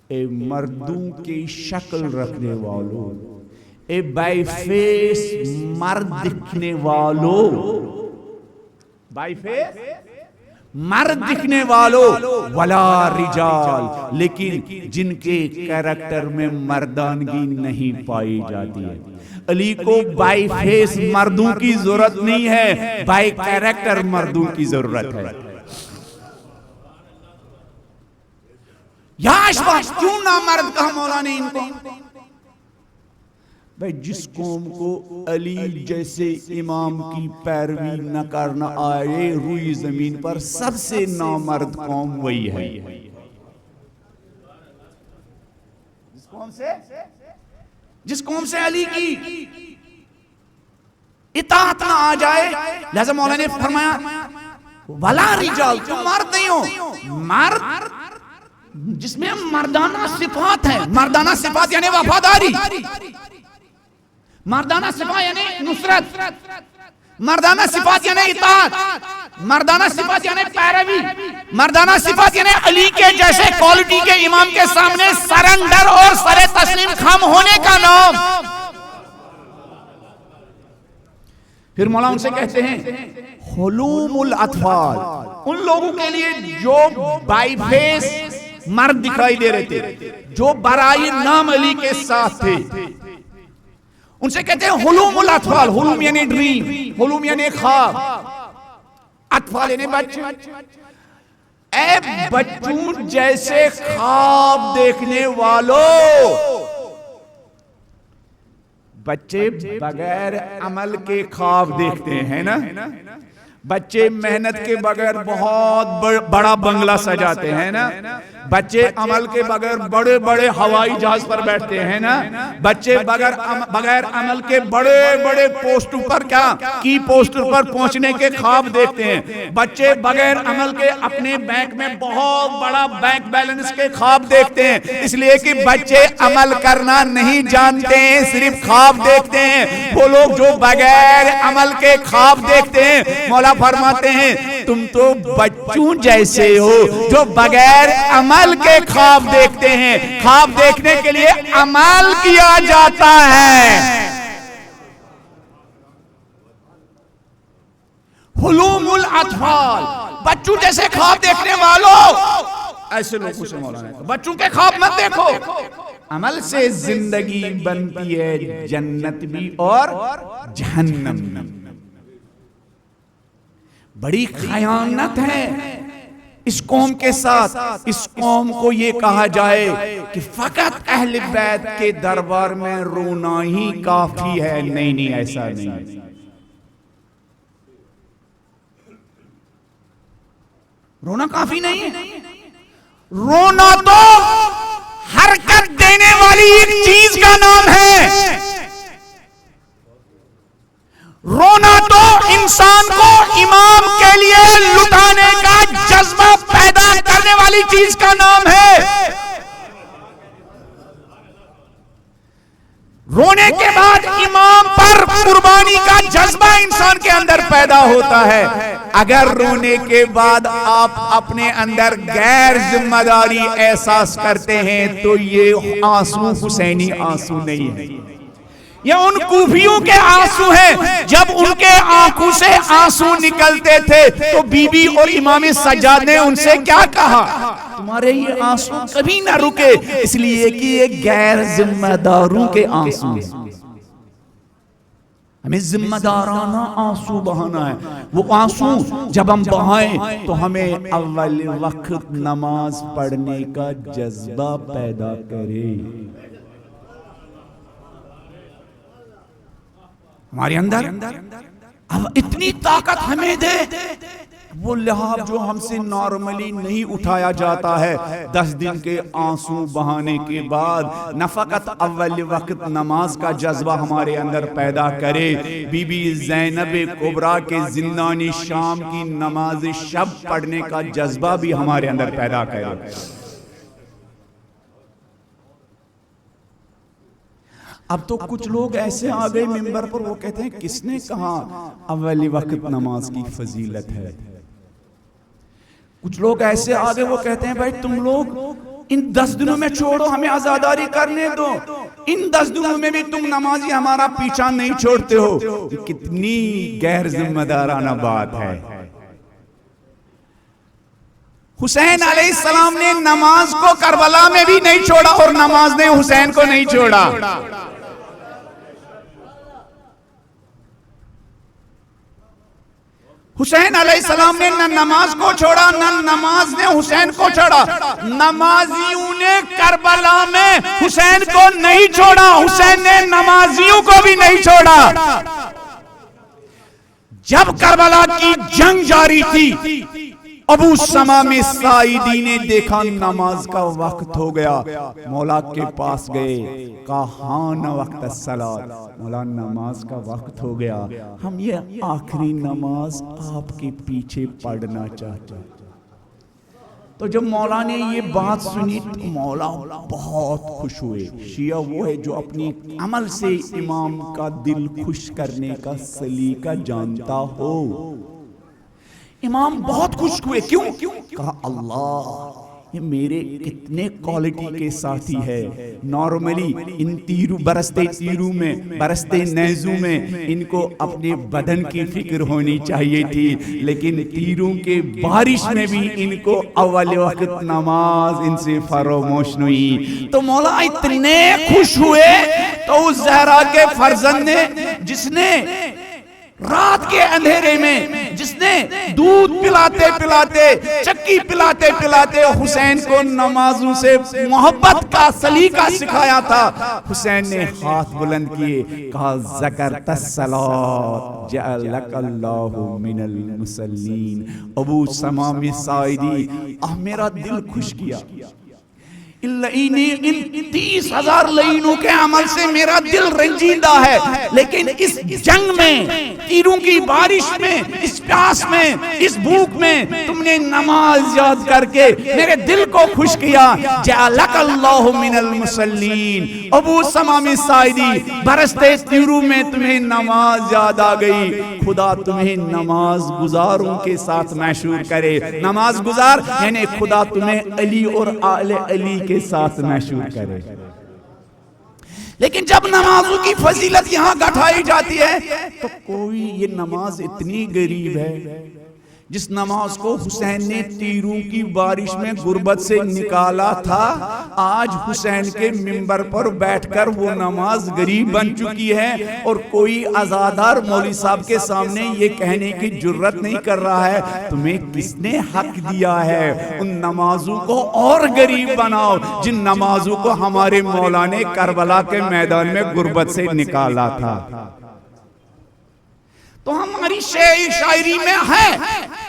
اے مردوں کی شکل رکھنے والوں، اے بائی فیس مرد دکھنے والوں، بائی فیس مرد دکھنے والوں، ولا رجال، لیکن جن کے کیریکٹر میں مردانگی نہیں پائی جاتی ہے۔ علی کو بائی فیس مردوں کی ضرورت نہیں ہے، بائی کیریکٹر مردوں کی ضرورت ہے۔ یا اشباح، کیوں نامرد کہا مولا نے ان کو؟ بھئی جس قوم کو علی جیسے امام کی پیروی نہ کرنا آئے روئی زمین پر، سب سے نامرد قوم وہی ہے۔ جس قوم سے علی کی اطاعت نہ آ جائے. لہذا مولا نے فرمایا وَلَا رِجَالْ, تم مرد نہیں ہو. مرد جس میں مردانہ صفات ہے. مردانہ صفات یعنی وفاداری, مردانہ صفات یعنی نصرت, مردانہ صفات یعنی اطاعت, مردانہ صفات یعنی پیروی, مردانہ صفات یعنی علی کے جیسے کوالٹی کے امام کے سامنے سرنڈر اور سر تسلیم خم ہونے کا نام. پھر مولا ان سے کہتے ہیں حلوم الاطفال, ان لوگوں کے لیے جو بائی فیس مرد دکھائی دے رہے تھے, جو برائے نام علی کے ساتھ تھے, ان سے کہتے ہیں حلوم الاطفال. حلوم یعنی ڈریم, حلوم یعنی خواب, اطفال یعنی بچے. اے بچوں جیسے خواب دیکھنے والوں, بچے بغیر عمل کے خواب دیکھتے ہیں نا. بچے محنت کے بغیر بہت بڑا بنگلہ سجاتے ہیں نا. بچے عمل کے بغیر بڑے بڑے ہوائی جہاز پر بیٹھتے ہیں نا. بچے بغیر عمل کے بڑے بڑے پوسٹوں پر کی پوسٹر پر پہنچنے کے خواب دیکھتے ہیں. بچے بغیر عمل کے اپنے بینک میں بہت بڑا بینک بیلنس کے خواب دیکھتے ہیں, اس لیے کہ بچے عمل کرنا نہیں جانتے ہیں, صرف خواب دیکھتے ہیں. وہ لوگ جو بغیر عمل کے خواب دیکھتے ہیں, مولا فرماتے ہیں تم تو بچوں جیسے ہو جو بغیر عمل کے خواب دیکھتے ہیں. خواب دیکھنے کے لیے عمل کیا جاتا ہے. حلوم الاطفال, بچوں جیسے خواب دیکھنے والوں, ایسے لوگوں سے مولا نے بچوں کے خواب مت دیکھو. عمل سے زندگی بنتی ہے جنت بھی اور جہنم. بڑی خیانت ہے اس قوم کے ساتھ. اس قوم کو یہ کہا جائے کہ فقط اہل بیت کے دربار میں رونا ہی کافی ہے. نہیں, ایسا نہیں. رونا کافی نہیں ہے. رونا تو حرکت دینے والی ایک چیز کا نام ہے. رونا تو انسان کو امام کے لیے لٹانے کا جذبہ پیدا کرنے والی چیز کا نام ہے. رونے کے بعد امام پر قربانی کا جذبہ انسان کے اندر پیدا ہوتا ہے. اگر رونے کے بعد آپ اپنے اندر غیر ذمہ داری احساس کرتے ہیں تو یہ آنسو حسینی آنسو نہیں ہے, یہ ان کوفیوں کے آنسو ہیں. جب ان کے آنکھوں سے آنسو نکلتے تھے تو بی بی اور امام سجاد نے ان سے کیا کہا, تمہارے یہ آنسو کبھی نہ رکے, اس لیے کہ یہ غیر ذمہ داروں کے آنسو ہیں. ہمیں ذمہ دارانہ آنسو بہانا ہے. وہ آنسو جب ہم بہائیں تو ہمیں اول وقت نماز پڑھنے کا جذبہ پیدا کرے. ہمارے اندر اب اتنی طاقت ہمیں دے, وہ لحاظ جو ہم سے نارملی نہیں اٹھایا جاتا ہے. 10 دن کے آنسو بہانے کے بعد نہ فقط اول وقت نماز کا جذبہ ہمارے اندر پیدا کرے, بی بی زینب کبریٰ کے زندانی شام کی نماز شب پڑھنے کا جذبہ بھی ہمارے اندر پیدا کرے. اب تو کچھ لوگ ایسے آ گئے منبر پر, وہ کہتے ہیں کس نے کہا اول وقت نماز کی فضیلت ہے. کچھ لوگ ایسے آ گئے, وہ کہتے ہیں بھائی تم لوگ ان 10 دنوں میں چھوڑو, ہمیں آزاداری کرنے دو. ان 10 دنوں میں بھی تم نمازی ہمارا پیچھا نہیں چھوڑتے ہو. کتنی غیر ذمہ دارانہ بات ہے. حسین علیہ السلام نے نماز کو کربلا میں بھی نہیں چھوڑا اور نماز نے حسین کو نہیں چھوڑا. حسین علیہ السلام نے نہ نماز کو چھوڑا نہ نماز نے حسین کو چھوڑا. نمازیوں نے کربلا میں حسین کو نہیں چھوڑا, حسین نے نمازیوں کو بھی نہیں چھوڑا. جب کربلا کی جنگ جاری تھی ابو سما میں سائیدی نے دیکھا نماز کا وقت ہو گیا، مولا کے پاس گئے، کہا ہان وقت الصلاۃ، مولا نماز کا وقت ہو گیا، ہم یہ آخری نماز آپ کے پیچھے پڑھنا چاہتے ہیں۔ تو جب مولا نے یہ بات سنی تو مولا بہت خوش ہوئے۔ شیعہ وہ ہے جو اپنی عمل سے امام کا دل خوش کرنے کا سلیقہ جانتا ہو۔ امام بہت خوش ہوئے، کیوں؟ کہا اللہ یہ میرے کتنے کوالٹی کے ساتھی ہے۔ نارملی ان برستے تیروں میں، برستے نیزوں میں ان کو اپنے بدن کی فکر ہونی چاہیے تھی، لیکن تیروں کے بارش میں بھی ان کو اول وقت نماز ان سے فراموش ہوئی۔ تو مولا اتنے خوش ہوئے تو اس زہرا کے فرزند نے، جس نے رات کے اندھیرے میں، جس نے دودھ پلاتے پلاتے، چکی پلاتے پلاتے حسین کو نمازوں سے محبت کا سلیقہ سکھایا تھا، حسین نے ہاتھ بلند کیے، کہا ذکرت الصلاۃ جعلک اللہ من المصلین۔ ابو سمام سائیدی، میرا دل خوش کیا، ان 30,000 لعینوں کے عمل سے میرا دل رنجیدہ ہے، لیکن اس جنگ میں، تیروں کی بارش میں، اس پیاس میں، اس بھوک میں تم نے نماز یاد کر کے میرے دل کو خوش کیا۔ جعلک اللہ من المصلین۔ ابو سمام سائیدی، برستے تیروں میں تمہیں نماز یاد آ گئی، خدا تمہیں نماز گزاروں کے ساتھ محشور کرے۔ نماز گزار یعنی خدا تمہیں علی اور آل علی کے ساتھ محشور کرے۔ لیکن جب نمازوں کی فضیلت یہاں گھٹائی جاتی ہے تو کوئی یہ نماز اتنی غریب ہے، جس نماز کو حسین نے تیروں کی بارش میں غربت سے نکالا تھا، آج حسین کے منبر پر بیٹھ کر وہ نماز غریب بن چکی ہے، اور کوئی عزادار مولوی صاحب کے سامنے یہ کہنے کی جرت نہیں کر رہا ہے تمہیں کس نے حق دیا ہے ان نمازوں کو اور غریب بناؤ جن نمازوں کو ہمارے مولا نے کربلا کے میدان میں غربت سے نکالا تھا۔ تو ہماری شاعری میں ہے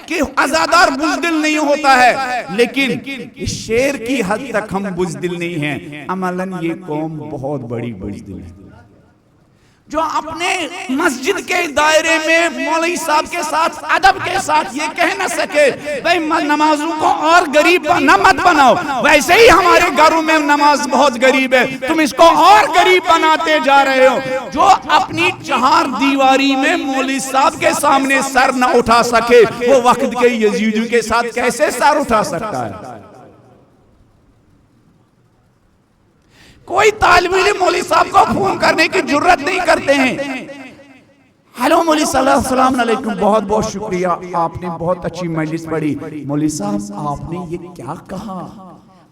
کہ عزادار بزدل نہیں ہوتا ہے، لیکن شعر کی حد تک ہم بزدل نہیں ہیں۔ عملاً یہ قوم بہت بڑی بزدل ہے، جو اپنے مسجد کے دائرے میں مولوی صاحب کے ساتھ ادب کے ساتھ یہ کہہ نہ سکے بھئی نمازوں کو اور غریب نہ مت بناؤ، ویسے ہی ہمارے گھروں میں نماز بہت غریب ہے، تم اس کو اور غریب بناتے جا رہے ہو۔ جو اپنی چہار دیواری میں مولوی صاحب کے سامنے سر نہ اٹھا سکے، وہ وقت کے یزیدیوں کے ساتھ کیسے سر اٹھا سکتا ہے؟ کوئی طالب علم مولوی صاحب کو فون کرنے کی جرت نہیں کرتے ہیں۔ ہیلو مولوی صلی اللہ علیہ وسلم علیکم، بہت بہت شکریہ، آپ نے بہت اچھی مجلس پڑھی۔ مولوی صاحب آپ نے یہ کیا کہا؟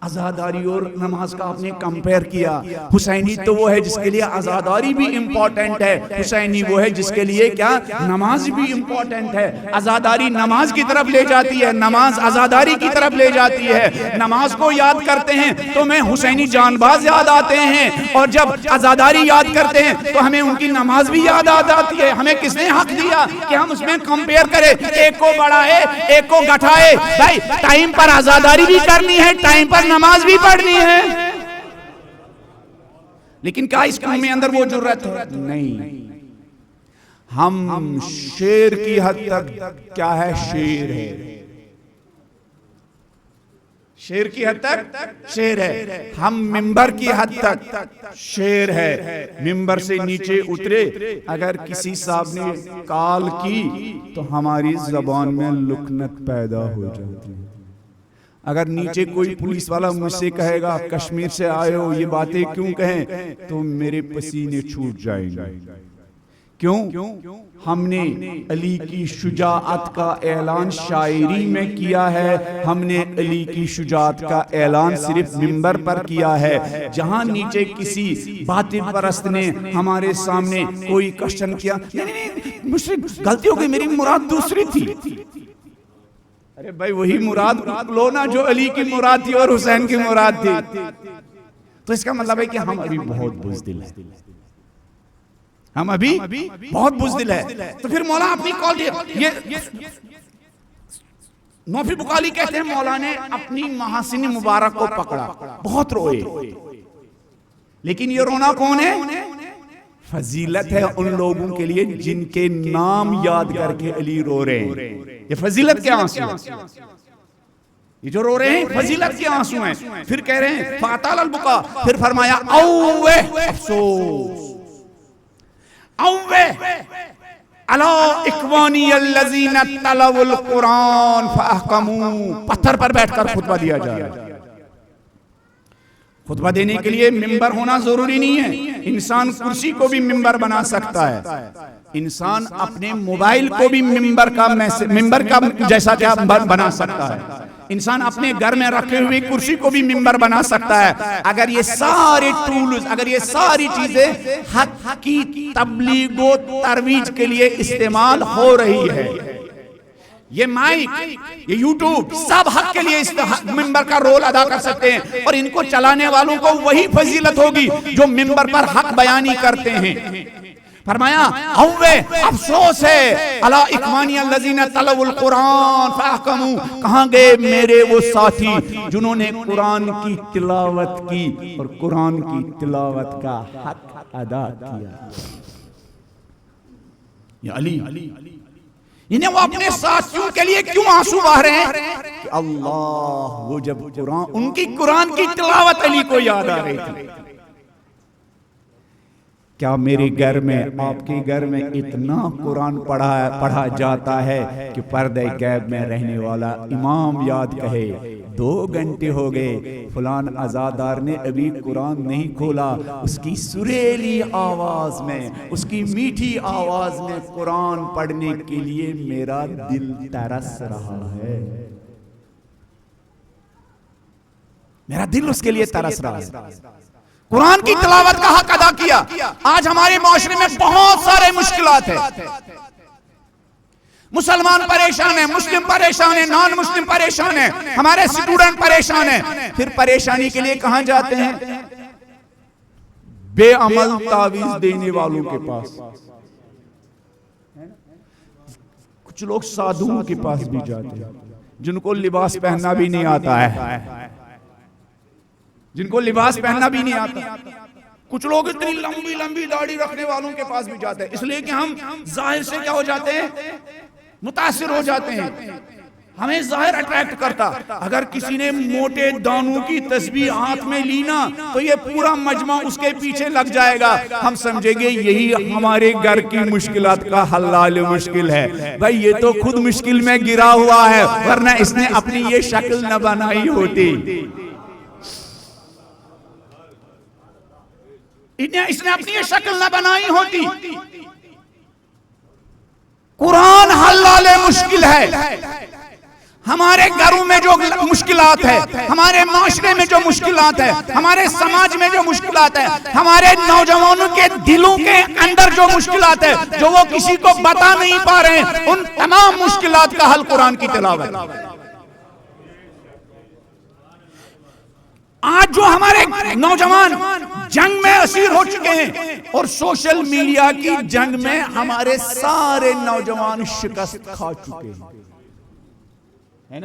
عزاداری اور نماز کا آپ نے کمپیر کیا۔ حسینی تو وہ ہے جس کے لیے عزاداری بھی امپورٹنٹ ہے، حسینی وہ ہے جس کے لیے کیا نماز بھی امپورٹنٹ ہے۔ عزاداری نماز کی طرف لے جاتی ہے، نماز عزاداری کی طرف لے جاتی ہے۔ نماز کو یاد کرتے ہیں تو ہمیں حسینی جان باز یاد آتے ہیں، اور جب عزاداری یاد کرتے ہیں تو ہمیں ان کی نماز بھی یاد آتی ہے۔ ہمیں کس نے حق دیا کہ ہم اس میں کمپیر کریں، ایک کو بڑھائے ایک کو گھٹائے؟ بھائی ٹائم پر عزاداری بھی کرنی ہے، ٹائم پر نماز بھی پڑھنی ہے، لیکن کیا اس قوم میں اندر وہ جرت ہے؟ نہیں۔ ہم شیر کی حد تک کیا ہے؟ شیر ہے، شیر کی حد تک شیر ہے۔ ہم ممبر کی حد تک شیر ہے، ممبر سے نیچے اترے اگر کسی صاحب نے کال کی تو ہماری زبان میں لکنت پیدا ہو جاتی ہے۔ اگر نیچے کوئی پولیس والا مجھ سے کہے گا کشمیر سے آئے ہو یہ باتیں کیوں کہیں، تو میرے پسینے چھوٹ جائیں گے۔ کیوں؟ ہم نے علی کی شجاعت کا اعلان شاعری میں کیا ہے، ہم نے علی کی شجاعت کا اعلان صرف منبر پر کیا ہے۔ جہاں نیچے کسی باطل پرست نے ہمارے سامنے کوئی کوشچن کیا، نہیں مجھ سے غلطی ہو گئی، میری مراد دوسری تھی۔ ارے بھائی وہی مراد لو نا جو علی کی مراد تھی اور حسین کی مراد تھی۔ تو اس کا مطلب ہے کہ ہم ابھی بہت بزدل ہیں، ہم ابھی بہت بزدل ہے۔ تو پھر مولا اپنی کال دیا، نوفی بقالی کہتے ہیں مولا نے اپنی محاسن مبارک کو پکڑا، بہت روئے، لیکن یہ رونا کون ہے؟ فضیلت ہے ان لوگوں کے لیے جن کے نام یاد کر کے علی رو رہے ہیں. یہ فضیلت کے آنسو ہیں، یہ جو رو رہے ہیں فضیلت کے آنسو ہیں. پھر کہہ رہے ہیں فاطال البقا، پھر فرمایا اوے افسوس، اوے الا اخوانی الذین تلوا القرآن فاحکموا. پتھر پر بیٹھ کر خطبہ دیا جا رہا ہے. خطبہ دینے کے لیے ممبر ہونا ضروری نہیں ہے، انسان کرسی کو بھی ممبر بنا سکتا ہے، انسان اپنے موبائل کو بھی ممبر کا جیسا کیا بنا سکتا ہے، انسان اپنے گھر میں رکھے ہوئے کرسی کو بھی ممبر بنا سکتا ہے. اگر یہ سارے ٹولز، اگر یہ ساری چیزیں حق کی تبلیغ و ترویج کے لیے استعمال ہو رہی ہے، یہ مائک، یہ یوٹیوب سب حق کے لیے ممبر کا رول ادا کر سکتے ہیں، اور ان کو چلانے والوں کو وہی فضیلت ہوگی جو ممبر پر حق بیانی کرتے ہیں. فرمایا اوے افسوس ہے الا اخوانی الذین تلوا القرآن فاحکموا. کہاں گئے میرے وہ ساتھی جنہوں نے قرآن کی تلاوت کی اور قرآن کی تلاوت کا حق ادا کیا. یا علی، انہیں وہ اپنے ساتھیوں کے لیے کیوں آنسو بہہ رہے ہیں؟ کہ اللہ، وہ جب قرآن، ان کی قرآن کی تلاوت علی کو یاد آ رہی تھی. کیا میرے گھر میں، آپ کے گھر میں اتنا قرآن پڑھا جاتا ہے کہ پردہ غیب میں رہنے والا امام یاد کہے 2 گھنٹے ہو گئے فلان عزادار نے ابھی قرآن نہیں کھولا، اس کی سریلی آواز میں، اس کی میٹھی آواز میں قرآن پڑھنے کے لیے میرا دل ترس رہا ہے، میرا دل اس کے لیے ترس رہا ہے. قرآن کی تلاوت کا حق ادا کیا. آج ہمارے معاشرے میں بہت سارے مشکلات ہیں، مسلمان پریشان ہیں، مسلم پریشان ہیں، نان مسلم پریشان ہیں، ہمارے اسٹوڈنٹ پریشان ہیں. پھر پریشانی کے لیے کہاں جاتے ہیں؟ بے عمل تعویذ دینے والوں کے پاس. کچھ لوگ سادھوؤں کے پاس بھی جاتے ہیں جن کو لباس پہننا بھی نہیں آتا ہے، جن کو لباس پہننا بھی نہیں آتا. کچھ لوگ اتنی لمبی لمبی داڑھی رکھنے والوں کے پاس بھی جاتے ہیں، اس لیے کہ ہم ظاہر سے کیا ہو جاتے ہیں؟ متاثر ہو جاتے ہیں، ہمیں ظاہر اٹریکٹ کرتا. اگر کسی نے موٹے دانوں کی تسبیح ہاتھ میں لینا تو یہ پورا مجمع اس کے پیچھے لگ جائے گا، ہم سمجھیں گے یہی ہمارے گھر کی مشکلات کا حل مشکل ہے. بھائی یہ تو خود مشکل میں گرا ہوا ہے، ورنہ اس نے اپنی یہ شکل نہ بنائی ہوتی، اس نے اپنی یہ شکل نہ بنائی ہوتی. قرآن حل مشکل ہے. ہمارے گھروں میں جو مشکلات ہے، ہمارے معاشرے میں جو مشکلات ہے، ہمارے سماج میں جو مشکلات ہے، ہمارے نوجوانوں کے دلوں کے اندر جو مشکلات ہے، جو وہ کسی کو بتا نہیں پا رہے ہیں، ان تمام مشکلات کا حل قرآن کی تلاوت. آج جو ہمارے نوجوان جنگ میں اسیر ہو چکے ہیں، اور سوشل میڈیا کی جنگ میں ہمارے سارے نوجوان شکست کھا چکے ہیں،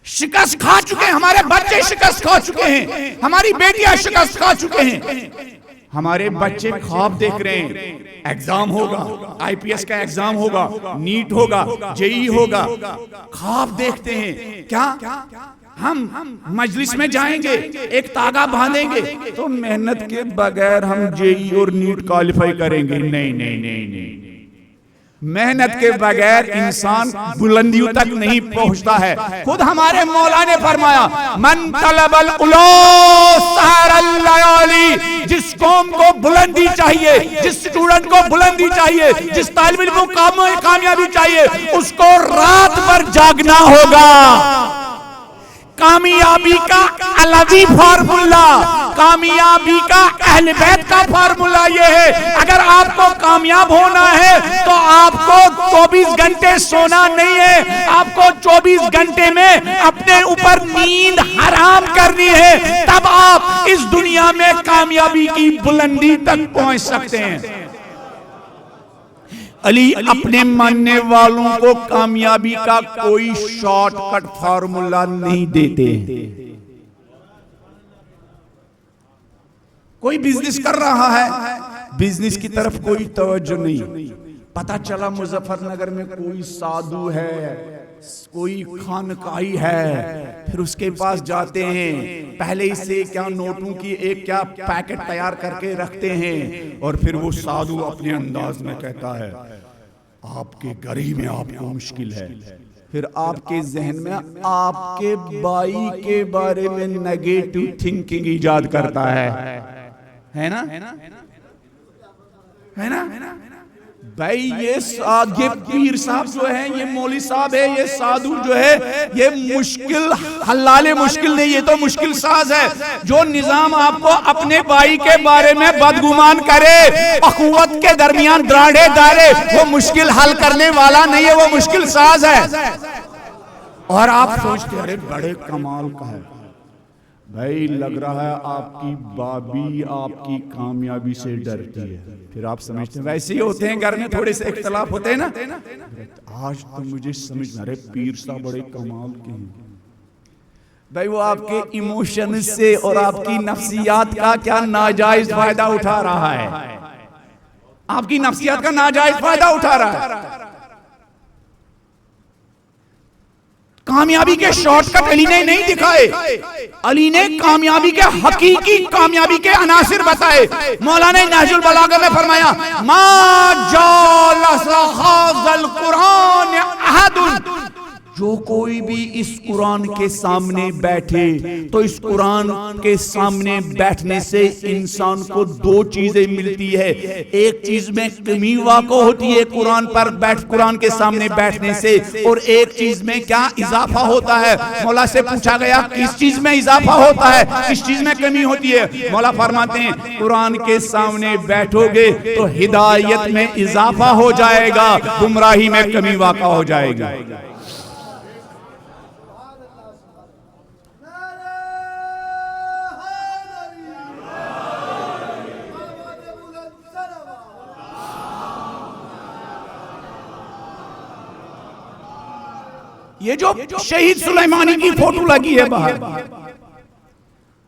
شکست کھا چکے ہیں. ہمارے بچے شکست کھا چکے ہیں، ہماری بیٹیاں شکست کھا چکے ہیں. ہمارے بچے خواب دیکھ رہے ہیں، ایگزام ہوگا، IPS کا ایگزام ہوگا، نیٹ ہوگا، JEE ہوگا. خواب دیکھتے ہیں. کیا ہم مجلس میں جائیں گے، ایک تاغا باندھیں گے تو محنت کے بغیر ہم JEE اور نیٹ کوالیفائی کریں گے؟ نہیں نہیں نہیں نہیں. محنت کے بغیر انسان بلندیوں تک نہیں پہنچتا ہے. خود ہمارے مولا نے فرمایا من طلب العلو سہر اللیالی. جس قوم کو بلندی چاہیے، جس اسٹوڈنٹ کو بلندی چاہیے، جس طالب علم کو کامیابی چاہیے، اس کو رات بھر جاگنا ہوگا. کامیابی کا علوی فارمولا، کامیابی کا اہل بیت کا فارمولا یہ ہے، اگر آپ کو کامیاب ہونا ہے تو آپ کو 24 گھنٹے سونا نہیں ہے، آپ کو 24 گھنٹے میں اپنے اوپر نیند حرام کرنی ہے، تب آپ اس دنیا میں کامیابی کی بلندی تک پہنچ سکتے ہیں. علی اپنے ماننے والوں کو کامیابی کا کوئی شارٹ کٹ فارمولا نہیں دیتے. کوئی بزنس کر رہا ہے, بزنس کی طرف کوئی توجہ نہیں. پتا چلا مظفر نگر میں کوئی سادھو ہے, کوئی خانقاہی ہے, پھر اس کے پاس جاتے ہیں, پہلے ہی سے کیا نوٹوں کی ایک کیا پیکٹ تیار کر کے رکھتے ہیں, اور پھر وہ سادھو اپنے انداز میں کہتا ہے آپ کے گھر ہی میں آپ کو مشکل ہے. پھر آپ کے ذہن میں آپ کے بھائی کے بارے میں نیگیٹو تھنکنگ ایجاد کرتا ہے نا, ہے نا بھائی. یہ پیر صاحب جو ہے, یہ مولوی صاحب ہے, یہ سادھو جو ہے, یہ مشکل حلال مشکل نہیں, یہ تو مشکل ساز ہے. جو نظام آپ کو اپنے بھائی کے بارے میں بدگمان کرے, اخوت کے درمیان دراڑے دارے, وہ مشکل حل کرنے والا نہیں ہے, وہ مشکل ساز ہے. اور آپ سوچتے ارے بڑے کمال کا ہے بھائی, لگ رہا ہے آپ کی بابی آپ کی کامیابی سے ڈرتی ہے. پھر آپ سمجھتے ہیں ویسے ہی ہوتے ہیں, گھر میں تھوڑے سے اختلاف ہوتے ہیں نا. آج تو مجھے سمجھ میں, ارے پیر صاحب بڑے کمال کے ہیں بھائی. وہ آپ کے ایموشن سے اور آپ کی نفسیات کا کیا ناجائز فائدہ اٹھا رہا ہے, آپ کی نفسیات کا ناجائز فائدہ اٹھا رہا ہے. کامیابی کے شارٹ کٹ علی نے نہیں دکھائے, علی نے کامیابی کے حقیقی کامیابی کے عناصر بتائے. مولانا نہج البلاغہ میں فرمایا ما جالس ھذا القرآن احد, جو کوئی بھی اس قرآن کے سامنے بیٹھے تو اس قرآن کے سامنے بیٹھنے سے انسان کو دو چیزیں ملتی ہے. ایک چیز میں کمی واقع ہوتی ہے قرآن کے سامنے بیٹھنے سے, اور ایک چیز میں کیا اضافہ ہوتا ہے. مولا سے پوچھا گیا کس چیز میں اضافہ ہوتا ہے, کس چیز میں کمی ہوتی ہے. مولا فرماتے ہیں قرآن کے سامنے بیٹھو گے تو ہدایت میں اضافہ ہو جائے گا, گمراہی میں کمی واقع ہو جائے گی. یہ جو شہید سلیمانی کی فوٹو لگی ہے باہر,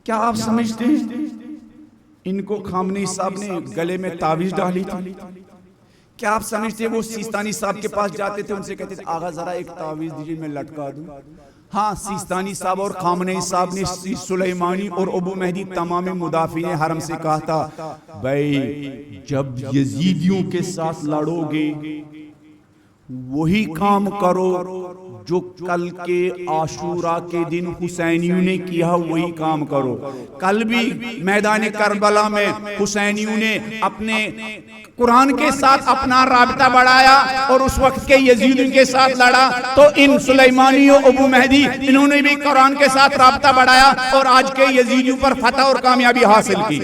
کیا آپ سمجھتے ہیں ان کو خامنئی صاحب نے گلے میں تعویذ ڈالی تھی؟ کیا آپ سمجھتے ہیں وہ سیستانی صاحب کے پاس جاتے تھے, ان سے کہتے تھے آغا ذرا ایک تعویذ دیجئے میں لٹکا دوں؟ ہاں, سیستانی صاحب اور خامنئی صاحب نے سلیمانی اور ابو مہدی تمام مدافعین حرم سے کہا تھا بھائی جب یزیدیوں کے ساتھ لڑو گے وہی کام کرو جو کل کے عاشورہ کے دن حسینیوں نے کیا, وہی کام کرو. کل بھی میدان کربلا میں حسینیوں نے اپنے قرآن کے ساتھ اپنا رابطہ بڑھایا اور اس وقت کے یزیدیوں کے ساتھ لڑا, تو ان سلیمانی و ابو مہدی انہوں نے بھی قرآن کے ساتھ رابطہ بڑھایا اور آج کے یزیدیوں پر فتح اور کامیابی حاصل کی.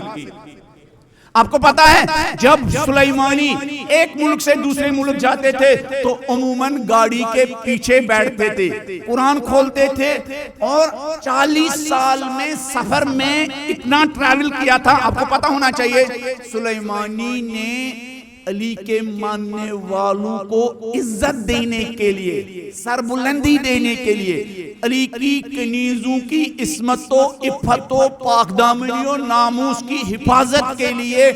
آپ کو پتا ہے جب سلیمانی ایک ملک سے دوسرے ملک جاتے تھے تو عموماً گاڑی کے پیچھے بیٹھتے تھے, قرآن کھولتے تھے, اور 40 سال میں سفر میں اتنا ٹریول کیا تھا. آپ کو پتا ہونا چاہیے سلیمانی نے علی کے ماننے والوں کو عزت دینے کے لیے, سربلندی دینے کے لیے, علی کی کنیزوں کی عصمت و عفت و پاکدامنی و ناموس کی حفاظت کے لیے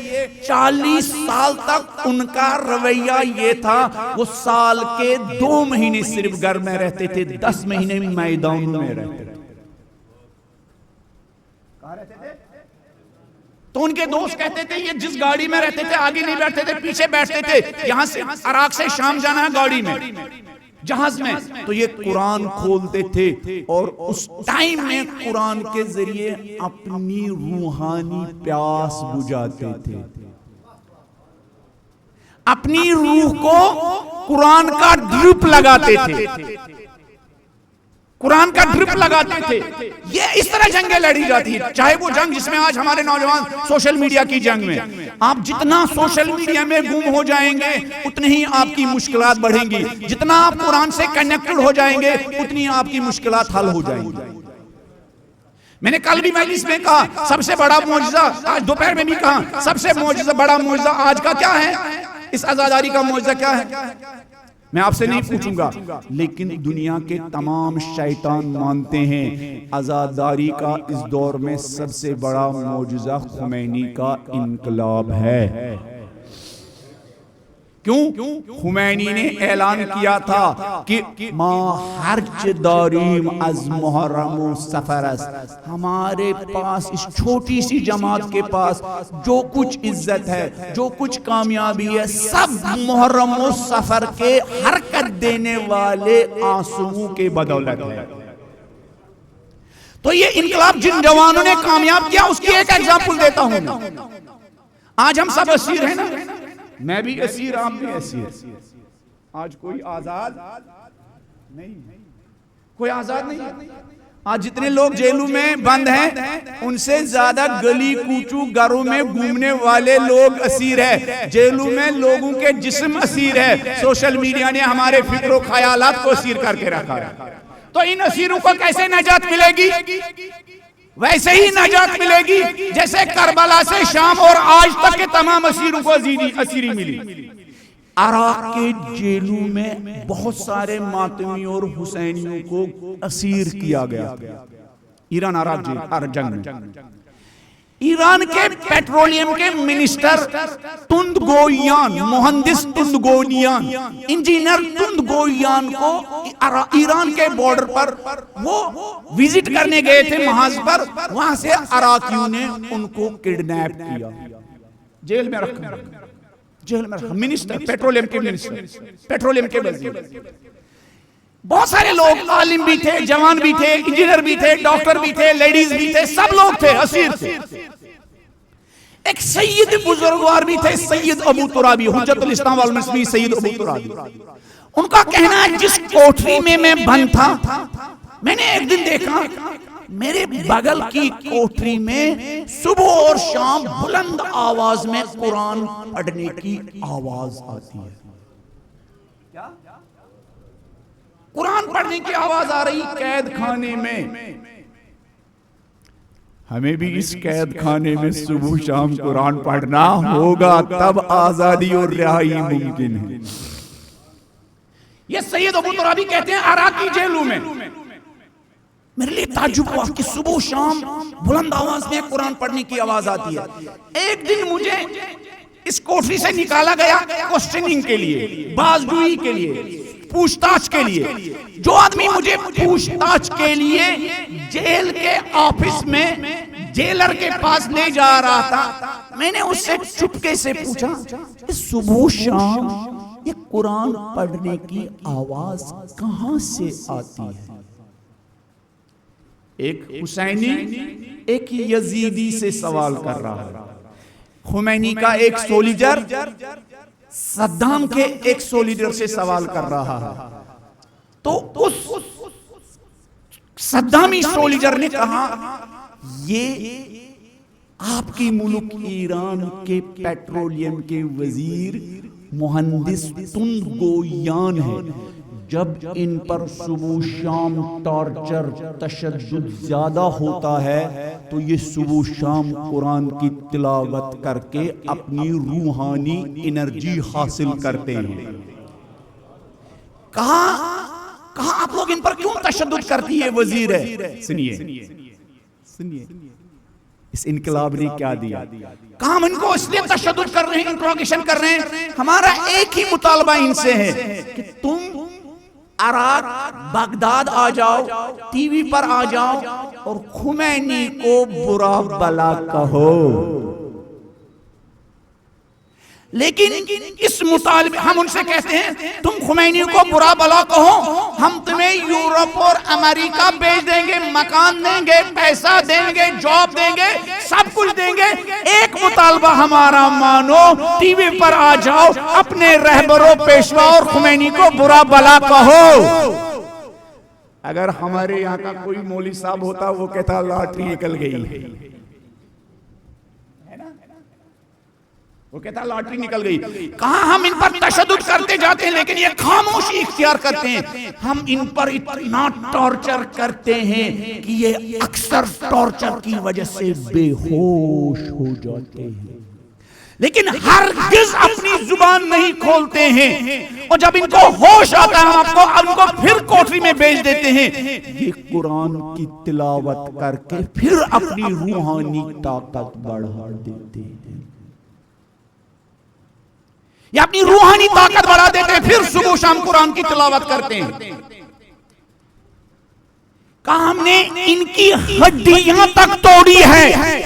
40 سال تک ان کا رویہ یہ تھا. وہ سال کے 2 مہینے صرف گھر میں رہتے تھے, 10 مہینے میدانوں میں رہتے تھے. کہاں رہتے تھے؟ تو ان کے دوست کہتے تھے یہ جس گاڑی میں رہتے تھے آگے نہیں بیٹھتے تھے, پیچھے بیٹھتے تھے. یہاں سے عراق سے شام جانا ہے گاڑی میں, جہاز میں, تو یہ قرآن کھولتے تھے اور اس ٹائم میں قرآن کے ذریعے اپنی روحانی پیاس بجھاتے تھے. اپنی روح کو قرآن کا ڈرپ لگاتے تھے, قرآن کا ڈرپ لگاتے تھے. یہ اس طرح جنگیں لڑی جاتی ہیں, چاہے وہ جنگ جس میں آج ہمارے نوجوان سوشل میڈیا کی جنگ میں, آپ جتنا سوشل میڈیا میں گم ہو جائیں گے اتنی ہی آپ کی مشکلات بڑھیں گی, جتنا آپ قرآن سے کنیکٹڈ ہو جائیں گے اتنی آپ کی مشکلات حل ہو جائیں گی. میں نے کل بھی مجلس میں کہا سب سے بڑا معجزہ, آج دوپہر میں بھی کہا سب سے بڑا معجزہ آج کا کیا ہے, اس عزاداری کا معجزہ کیا ہے؟ میں آپ سے نہیں پوچھوں گا، لیکن دنیا کے تمام شیطان مانتے ہیں عزاداری کا اس دور میں سب سے بڑا معجزہ خمینی کا انقلاب ہے۔ کیوں؟ خمینی نے اعلان کیا تھا کہ ما حرج داریم از محرم و سفر است، ہمارے پاس اس چھوٹی سی جماعت کے پاس جو کچھ عزت ہے، جو کچھ کامیابی ہے، سب محرم و سفر کے حرکت دینے والے آنسوؤں کے بدولت ہے۔ تو یہ انقلاب جن جوانوں نے کامیاب کیا اس کی ایک ایگزامپل دیتا ہوں۔ آج ہم سب اسیر ہیں نا، میں بھی اسیر، آپ بھی اسیر۔ آج کوئی آزاد نہیں، کوئی آزاد نہیں۔ آج جتنے لوگ جیلوں میں بند ہیں ان سے زیادہ گلی کوچو گھروں میں گھومنے والے لوگ اسیر ہیں۔ جیلوں میں لوگوں کے جسم اسیر ہے، سوشل میڈیا نے ہمارے فکر و خیالات کو اسیر کر کے رکھا ہے۔ تو ان اسیروں کو کیسے نجات ملے گی؟ ویسے ہی نجات ملے گی جیسے کربلا سے شام اور آج تک کے تمام اسیروں کو اسیری ملی۔ عراق کے جیلوں میں بہت سارے ماتمی اور حسینیوں کو اسیر کیا گیا۔ ایران عراق جنگ میں ایران کے پیٹرولیم کے منسٹر تندگویان، مہندس تندگویان، انجینئر تندگویان کو ایران کے بارڈر پر وہ وزٹ کرنے گئے تھے محاذ پر، وہاں سے عراقیوں نے ان کو کڈنیپ کیا، جیل میں رکھا، منسٹر، پیٹرولیم کے منسٹر، پیٹرولیم کے وزیر۔ بہت سارے لوگ، عالم بھی تھے، جوان بھی تھے، انجینئر بھی تھے، ڈاکٹر بھی تھے، لیڈیز بھی تھے، سب لوگ تھے، اسیر تھے۔ ایک سید بزرگوار بھی تھے، سید ابو ترابی، حجت الاسلام والمسلمین سید ابو ترابی۔ ان کا کہنا ہے جس کوٹری میں میں بند تھا، میں نے ایک دن دیکھا میرے بغل کی کوٹری میں صبح اور شام بلند آواز میں قرآن پڑھنے کی آواز آتی ہے۔ قرآن پڑھنے کی آواز آ رہی قید خانے میں۔ ہمیں بھی اس قید خانے میں صبح شام قرآن پڑھنا ہوگا، تب آزادی اور رہائی ممکن ہے۔ یہ سید ابو ترابی کہتے ہیں عراقی جیلوں میں میرے لیے تعجب ہوا کہ صبح و شام بلند آواز میں قرآن پڑھنے کی آواز آتی ہے۔ ایک دن مجھے اس کوٹری سے نکالا گیا کوسچننگ کے لیے، بازجوئی کے لیے، پوچھ تاچھ کے لیے۔ جو آدمی مجھے پوچھ تاچھ کے لیے جیل کے آفس میں جیلر کے پاس لے جا رہا تھا، میں نے اس سے چپکے سے پوچھا صبح شام یہ قرآن پڑھنے کی آواز کہاں سے آتی ہے؟ ایک حسینی ایک یزیدی سے سوال کر رہا ہے، خمینی کا ایک سولیجر صدام کے ایک سولیجر سے سوال کر رہا ہے۔ تو اس صدامی سولیجر نے کہا یہ آپ کی ملک ایران کے پیٹرولیم کے وزیر مہندس تندگویان ہے، جب ان پر صبح شام ٹارچر تشدد زیادہ ہوتا ہے تو یہ صبح شام قرآن کی تلاوت کر کے اپنی روحانی انرجی حاصل کرتے ہیں۔ کہا آپ لوگ ان پر کیوں تشدد کرتی ہے؟ وزیر ہے، سنیے اس انقلاب نے کیا دیا۔ کہا ہم ان کو اس لیے تشدد کر رہے ہیں، انٹروگیشن کر رہے ہیں، ہمارا ایک ہی مطالبہ ان سے ہے کہ تم عراق بغداد آ جاؤ، ٹی وی پر آ جاؤ اور خمینی کو برا بلا کہو۔ لیکن اس مطالبے ہم ان سے کہتے ہیں تم خمینی کو برا بلا کہو، ہم تمہیں یورپ اور امریکہ بھیج دیں گے، مکان دیں گے، پیسہ دیں گے، جاب دیں گے، سب کچھ دیں گے، ایک مطالبہ ہمارا مانو، ٹی وی پر آ جاؤ، اپنے رہبر و پیشوا اور خمینی کو برا بلا کہو۔ اگر ہمارے یہاں کا کوئی مولوی صاحب ہوتا وہ کہتا لاٹری نکل گئی، وہ کہتا لاٹری نکل گئی۔ کہاں ہم ان پر تشدد کرتے جاتے ہیں لیکن یہ خاموشی اختیار کرتے ہیں۔ ہم ان پر اتنا ٹارچر کرتے ہیں کہ یہ اکثر ٹارچر کی وجہ سے بے ہوش ہو جاتے ہیں۔ لیکن ہرگز اپنی زبان نہیں کھولتے ہیں، اور جب ان کو ہوش آتا ہے ان کو پھر کوٹری میں بیچ دیتے ہیں. یہ قرآن کی تلاوت کر کے پھر اپنی روحانی طاقت بڑھا دیتے ہیں. یہ اپنی روحانی طاقت بڑھا دیتے ہیں، پھر صبح شام قرآن کی تلاوت کرتے ہیں. کہا ہم نے ان کی ہڈیاں تک توڑی ہے،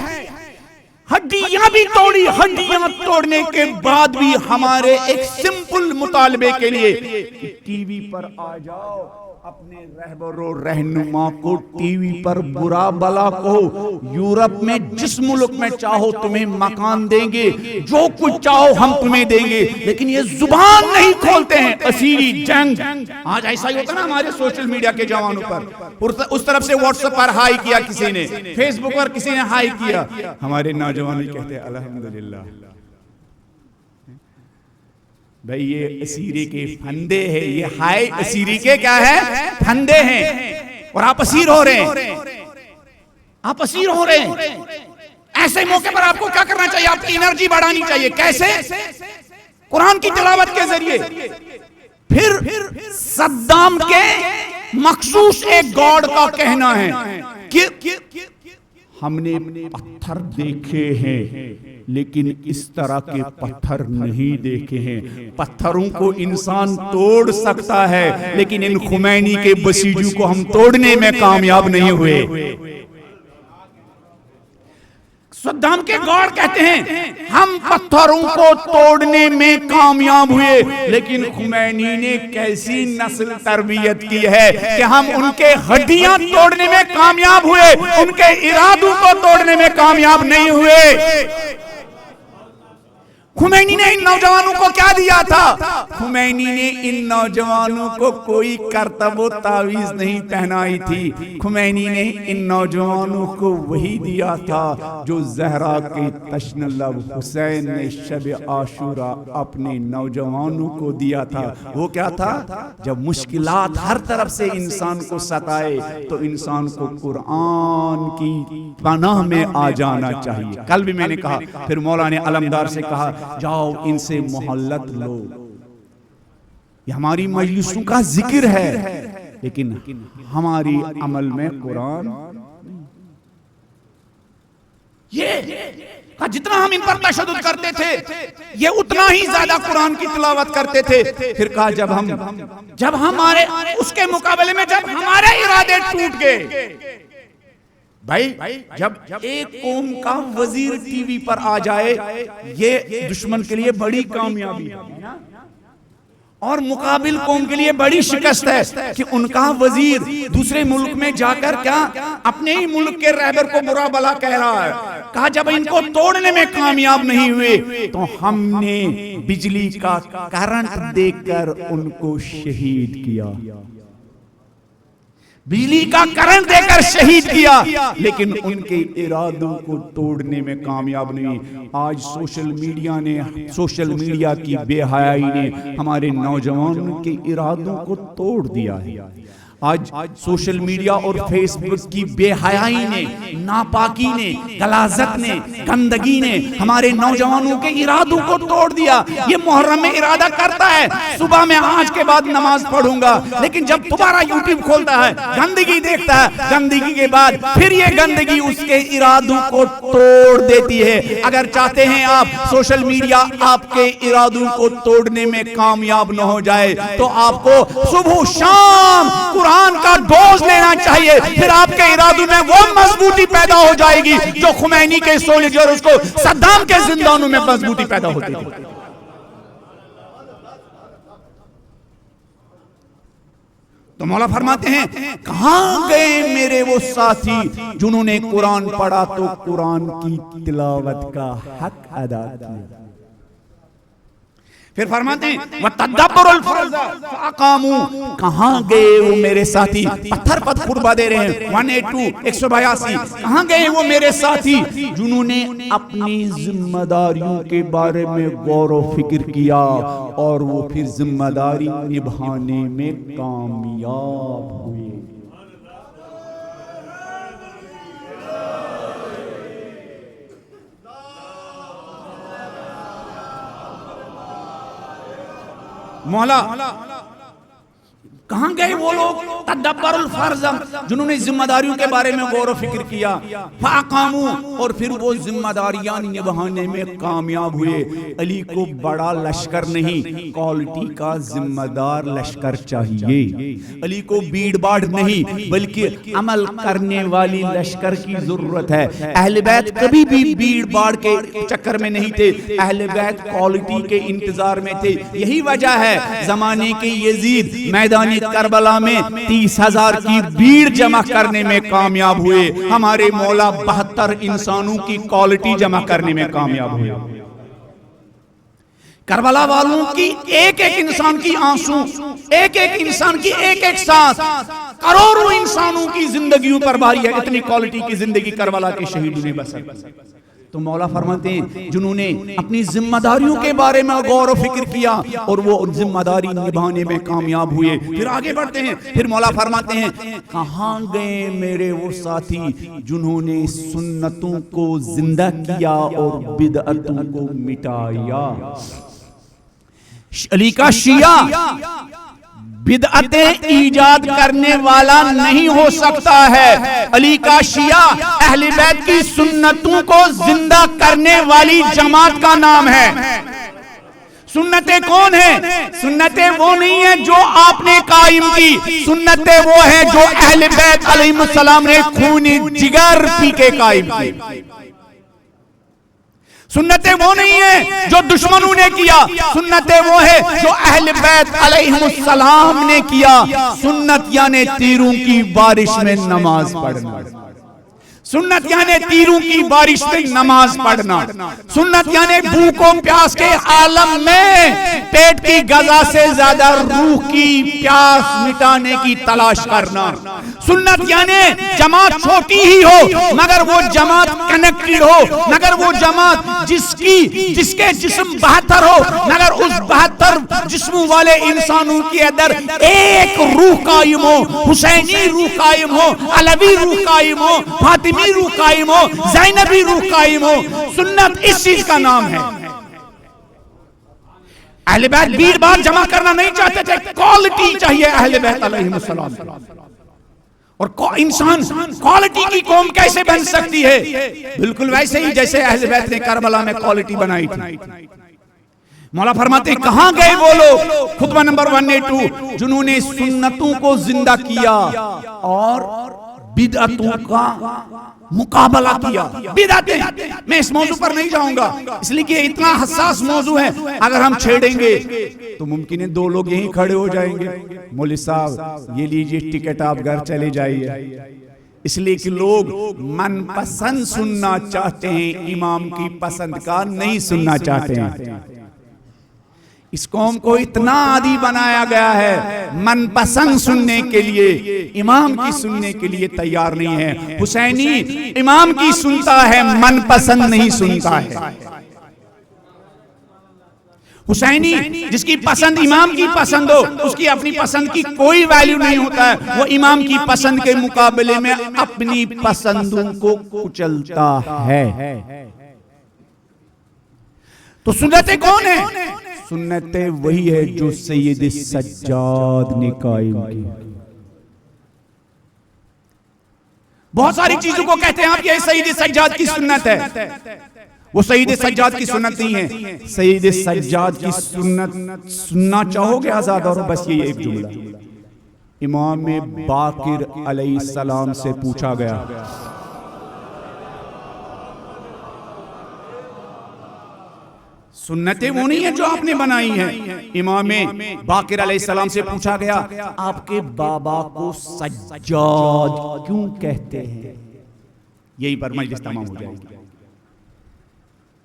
ہڈیاں بھی توڑی. ہڈیاں توڑنے کے بعد بھی ہمارے ایک سمپل مطالبے کے لیے کہ ٹی وی پر آ جاؤ، اپنے رہبر و رہنما کو ٹی وی پر برا بلا کہو. یورپ میں جس ملک میں چاہو تمہیں مکان دیں گے، جو کچھ چاہو ہم تمہیں دیں گے، لیکن یہ زبان نہیں کھولتے ہیں. اسیری جنگ آج ایسا ہی ہوتا نا ہمارے سوشل میڈیا کے جوانوں پر. اس طرف سے واٹس ایپ پر ہائی کیا کسی نے، فیس بک پر کسی نے ہائی کیا، ہمارے نوجوان کہتے ہیں الحمدللہ. بھئی یہ اسیری کے پھندے ہیں، یہ ہائے اسیری کے کیا ہے؟ پھندے ہیں. اور آپ اسیر ہو رہے ہیں، آپ اسیر ہو رہے ہیں. ایسے موقع پر آپ کو کیا کرنا چاہیے؟ آپ کی انرجی بڑھانی چاہیے. کیسے؟ قرآن کی تلاوت کے ذریعے. پھر صدام کے مخصوص ایک گاڈ کا کہنا ہے کہ ہم نے پتھر دیکھے ہیں لیکن اس طرح کے پتھر نہیں دیکھے ہیں. پتھروں کو انسان توڑ سکتا ہے لیکن ان خمینی کے بسیجوں کو ہم توڑنے میں کامیاب نہیں ہوئے. صدام کے گاڈ کہتے ہیں ہم پتھروں کو توڑنے میں کامیاب ہوئے، لیکن خمینی نے کیسی نسل تربیت کی ہے کہ ہم ان کے ہڈیاں توڑنے میں کامیاب ہوئے، ان کے ارادوں کو توڑنے میں کامیاب نہیں ہوئے. خمینی نے ان نوجوانوں کو کیا دیا تھا؟ خمینی نے ان نوجوانوں کو کوئی کرتب و تعویذ نہیں پہنائی تھی. خمینی نے ان نوجوانوں کو وہی دیا تھا جو زہرا کے تشنہ لب حسین نے شب عاشورہ اپنے نوجوانوں کو دیا تھا. وہ کیا تھا؟ جب مشکلات ہر طرف سے انسان کو ستائے تو انسان کو قرآن کی پناہ میں آ جانا چاہیے. کل بھی میں نے کہا، پھر مولا نے علمدار سے کہا جاؤ ان سے محلت لو. یہ ہماری مجلسوں کا ذکر ہے لیکن ہماری عمل میں قرآن. یہ جتنا ہم ان پر تشدد کرتے تھے یہ اتنا ہی زیادہ قرآن کی تلاوت کرتے تھے. پھر کہا جب ہمارے اس کے مقابلے میں جب ہمارے ارادے ٹوٹ گئے. بھائی جب ایک قوم کا وزیر ٹی وی پر آ جائے یہ دشمن کے لیے بڑی کامیابی ہے، اور مقابل قوم کے لیے بڑی شکست ہے کہ ان کا وزیر دوسرے ملک میں جا کر کیا اپنے ہی ملک کے رہبر کو برا بلا کہہ رہا ہے. کہا جب ان کو توڑنے میں کامیاب نہیں ہوئے تو ہم نے بجلی کا کرنٹ دے کر ان کو شہید کیا. بجلی کا کرنٹ دے کر شہید کیا لیکن ان کے ارادوں کو توڑنے میں کامیاب نہیں. آج سوشل میڈیا کی بے حیائی نے ہمارے نوجوانوں کے ارادوں کو توڑ دیا ہے. آج سوشل میڈیا اور فیس بک کی بے حیائی نے، ناپاکی نے، غلاظت نے، گندگی نے ہمارے نوجوانوں کے ارادوں کو توڑ دیا. یہ محرم میں ارادہ کرتا ہے صبح میں آج کے بعد نماز پڑھوں گا، لیکن جب دوبارہ یوٹیوب کھولتا ہے گندگی دیکھتا ہے، گندگی کے بعد پھر یہ گندگی اس کے ارادوں کو توڑ دیتی ہے. اگر چاہتے ہیں آپ سوشل میڈیا آپ کے ارادوں کو توڑنے میں کامیاب نہ ہو جائے تو آپ کو صبح شام قرآن کا ڈوز لینا چاہیے. پھر آپ کے ارادوں میں وہ مضبوطی پیدا ہو جائے گی جو خمینی کے سولجرز کو صدام کے زندانوں میں مضبوطی پیدا ہوتی تھی. تو مولا فرماتے ہیں کہاں گئے میرے وہ ساتھی جنہوں نے قرآن پڑھا تو قرآن کی تلاوت کا حق ادا کیا. پھر فرماتے ہیں وَتَدَّبَّرُ الْفُرُوزَ فَأَقَامُوا. کہاں گئے وہ میرے ساتھی؟ پتھر پتھر خطبہ دے رہے ہیں 182 کہاں گئے وہ میرے ساتھی جنہوں نے اپنی ذمہ داریوں کے بارے میں غور و فکر کیا اور وہ پھر ذمہ داری نبھانے میں کامیاب ہوئے. مولا کہاں گئے وہ لوگ تدبر الفرض جنہوں نے ذمہ داریوں کے بارے میں غور و فکر کیا، فاقامو اور پھر وہ ذمہ داریاں نبھانے میں کامیاب ہوئے۔ علی کو بڑا لشکر نہیں، کوالٹی کا ذمہ دار لشکر چاہیے۔ علی کو بھیڑ باڑ نہیں بلکہ عمل کرنے والی لشکر کی ضرورت ہے۔ اہل بیت کبھی بھی بھیڑ باڑ کے چکر میں نہیں تھے، اہل بیت کوالٹی کے انتظار میں تھے۔ یہی وجہ ہے زمانے کے یزید میدان کربلا میں 30,000 کی بھیڑ جمع کرنے میں کامیاب ہوئے، ہمارے مولا 72 انسانوں کی کوالٹی جمع کرنے میں کامیاب ہوئے۔ کربلا والوں کی ایک ایک انسان کی آنسو، ایک ایک انسان کی ایک ایک سانس کروڑوں انسانوں کی زندگیوں پر بھاری ہے۔ اتنی کوالٹی کی زندگی کربلا کے شہیدوں نے بسر۔ تو مولا فرماتے ہیں جنہوں نے اپنی ذمہ داریوں کے بارے میں غور و فکر کیا اور وہ ذمہ داری نبھانے میں کامیاب ہوئے۔ پھر آگے بڑھتے ہیں، پھر مولا فرماتے ہیں کہاں گئے میرے وہ ساتھی جنہوں نے سنتوں کو زندہ کیا اور بدعتوں کو مٹایا۔ علی کا شیعہ بدعتیں ایجاد کرنے والا نہیں ہو سکتا ہے، علی کا شیعہ اہل بیت کی سنتوں کو زندہ کرنے والی جماعت کا نام ہے۔ سنتیں کون ہیں؟ سنتیں وہ نہیں ہیں جو آپ نے قائم کی، سنتیں وہ ہیں جو اہل بیت علیہ السلام نے خون جگر پی کے قائم کی۔ سنتیں وہ نہیں ہیں جو دشمنوں نے کیا، سنتیں وہ ہیں جو اہل بیت علیہ السلام نے کیا۔ سنت یعنی تیروں کی بارش میں نماز پڑھنا، سنت یعنی تیروں کی بارش میں نماز پڑھنا، سنت یعنی بھوک و پیاس کے عالم میں پیٹ کی غذا سے زیادہ روح کی پیاس مٹانے کی تلاش کرنا، سنت یعنی جماعت چھوٹی ہی ہو مگر وہ جماعت کنیکٹڈ ہو، مگر وہ جماعت جس کے جسم 72 ہو مگر اس 72 جسموں والے انسانوں کے اندر ایک روح قائم ہو، حسینی روح قائم ہو، علوی روح قائم ہو، فاطمی روح قائم ہو، زینبی روح قائم ہو۔ سنت اس چیز کا نام ہے۔ اہل بیت بھیڑ باڑ جمع کرنا نہیں چاہتے تھے، کوالٹی چاہیے اہل بیت علیہ السلام۔ اور انسان کوالٹی کی قوم کیسے بن سکتی ہے؟ بالکل ویسے ہی جیسے اہل بیت نے کربلا میں کوالٹی بنائی تھی۔ مولا فرماتے ہیں کہاں گئے وہ لوگ، خطبہ نمبر 182، جنہوں نے سنتوں کو زندہ کیا اور بدعتوں کا مقابلہ کیا۔ بدعتیں میں اس موضوع پر نہیں جاؤں گا اس لیے کہ اتنا حساس موضوع ہے، اگر ہم چھیڑیں گے تو ممکن ہے 2 لوگ یہیں کھڑے ہو جائیں گے، مولوی صاحب یہ لیجئے ٹکٹ آپ گھر چلے جائیے، اس لیے کہ لوگ من پسند سننا چاہتے ہیں، امام کی پسند کا نہیں سننا چاہتے ہیں۔ اس قوم کو اتنا عادی بنایا گیا ہے، من پسند سننے کے لیے، امام کی سننے کے لیے تیار نہیں ہے۔ حسینی امام کی سنتا ہے، من پسند نہیں سنتا ہے۔ حسینی جس کی پسند امام کی پسند ہو، اس کی اپنی پسند کی کوئی ویلیو نہیں ہوتا ہے، وہ امام کی پسند کے مقابلے میں اپنی پسندوں کو کچلتا ہے۔ تو سنتیں کون ہیں؟ سنتیں وہی ہے جو سید سجاد نے قائم کی۔ بہت ساری چیزوں کو کہتے ہیں آپ یہ سید سجاد کی سنت ہے، وہ سید سجاد کی سنت نہیں ہے۔ سید سجاد کی سنت سننا چاہو گے آزاد، اور بس یہ ایک جملہ، امام باقر علیہ السلام سے پوچھا گیا سنتیں وہ نہیں ہیں جو آپ نے بنائی ہیں۔ امام باقر علیہ السلام سے پوچھا گیا آپ کے بابا کو سجاد کیوں کہتے ہیں؟ یہی پر مجلس تمام ہو جائے گی۔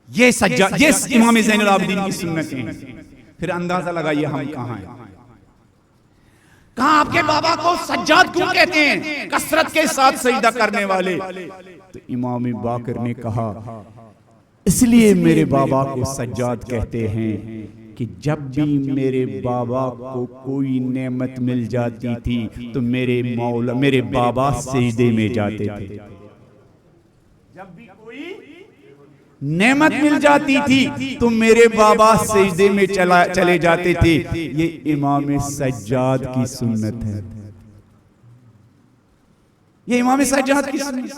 یہ سجاد، یہ امام زین العابدین کی سنتیں ہیں۔ پھر اندازہ لگائیے ہم کہاں ہیں۔ کہاں آپ کے بابا کو سجاد کیوں کہتے ہیں؟ کثرت کے ساتھ سجدہ کرنے والے۔ تو امام باقر نے کہا اس لیے میرے بابا کو سجاد کہتے ہیں کہ جب بھی میرے بابا کو کوئی نعمت مل جاتی تھی تو میرے مولا میرے بابا سجدے میں جاتے تھے۔ جب بھی کوئی نعمت مل جاتی تھی تو میرے بابا سجدے میں چلے جاتے تھے. یہ امام سجاد کی سنت ہے. یہ امام سجاد کی سنت.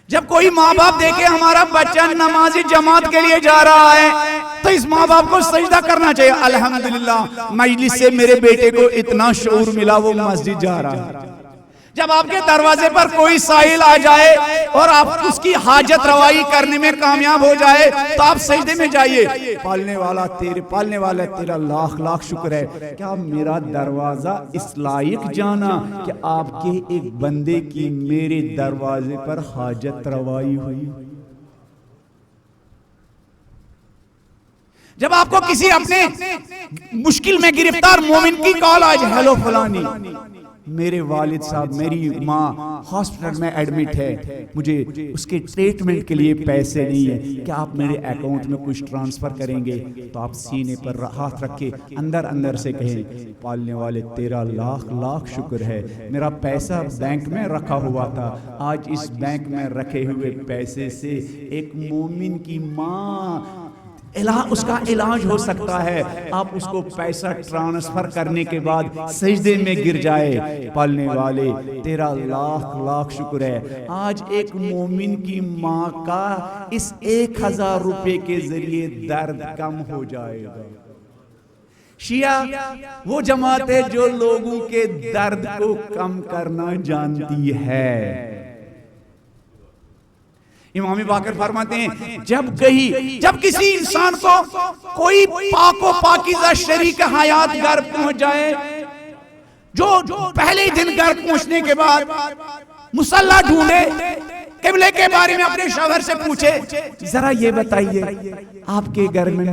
جب کوئی ماں باپ دیکھے ہمارا بچہ نماز جماعت کے لیے جا رہا ہے تو اس ماں باپ کو سجدہ کرنا چاہیے. الحمدللہ مجلس سے میرے بیٹے کو اتنا شعور ملا، وہ مسجد جا رہا ہے. جب آپ کے دروازے پر کوئی سائل آ جائے اور آپ اس کی حاجت روائی کرنے میں کامیاب ہو جائے تو آپ سجدے میں جائیے. پالنے والا تیرا لاکھ لاکھ شکر ہے. کیا میرا دروازہ اس لائق جانا کہ آپ کے ایک بندے کی میرے دروازے پر حاجت روائی ہوئی. جب آپ کو کسی اپنے مشکل میں گرفتار مومن کی کال آج، ہیلو فلانی، میرے والد صاحب، میری ماں ہاسپٹل میں ایڈمٹ ہے، مجھے اس کے ٹریٹمنٹ کے لیے پیسے نہیں ہیں، کیا آپ میرے اکاؤنٹ میں کچھ ٹرانسفر کریں گے؟ تو آپ سینے پر ہاتھ رکھ کے اندر سے کہیں، پالنے والے تیرا لاکھ لاکھ شکر ہے، میرا پیسہ بینک میں رکھا ہوا تھا، آج اس بینک میں رکھے ہوئے پیسے سے ایک مومن کی ماں اس کا علاج ہو سکتا ہے. آپ اس کو پیسہ ٹرانسفر کرنے کے بعد سجدے میں گر جائے. پالنے والے تیرا لاکھ لاکھ شکر ہے، آج ایک مومن کی ماں کا اس 1000 روپے کے ذریعے درد کم ہو جائے گا. شیعہ وہ جماعت ہے جو لوگوں کے درد کو کم کرنا جانتی ہے. امام باقر فرماتے ہیں جب کسی انسان کو کوئی پاک و پاکیزہ شریک حیات گھر پہنچ جائے، جو پہلے دن گھر پہنچنے کے بعد مصلی ڈھونڈے، قبلے کے بارے میں اپنے شوہر سے پوچھے، ذرا یہ بتائیے آپ کے گھر میں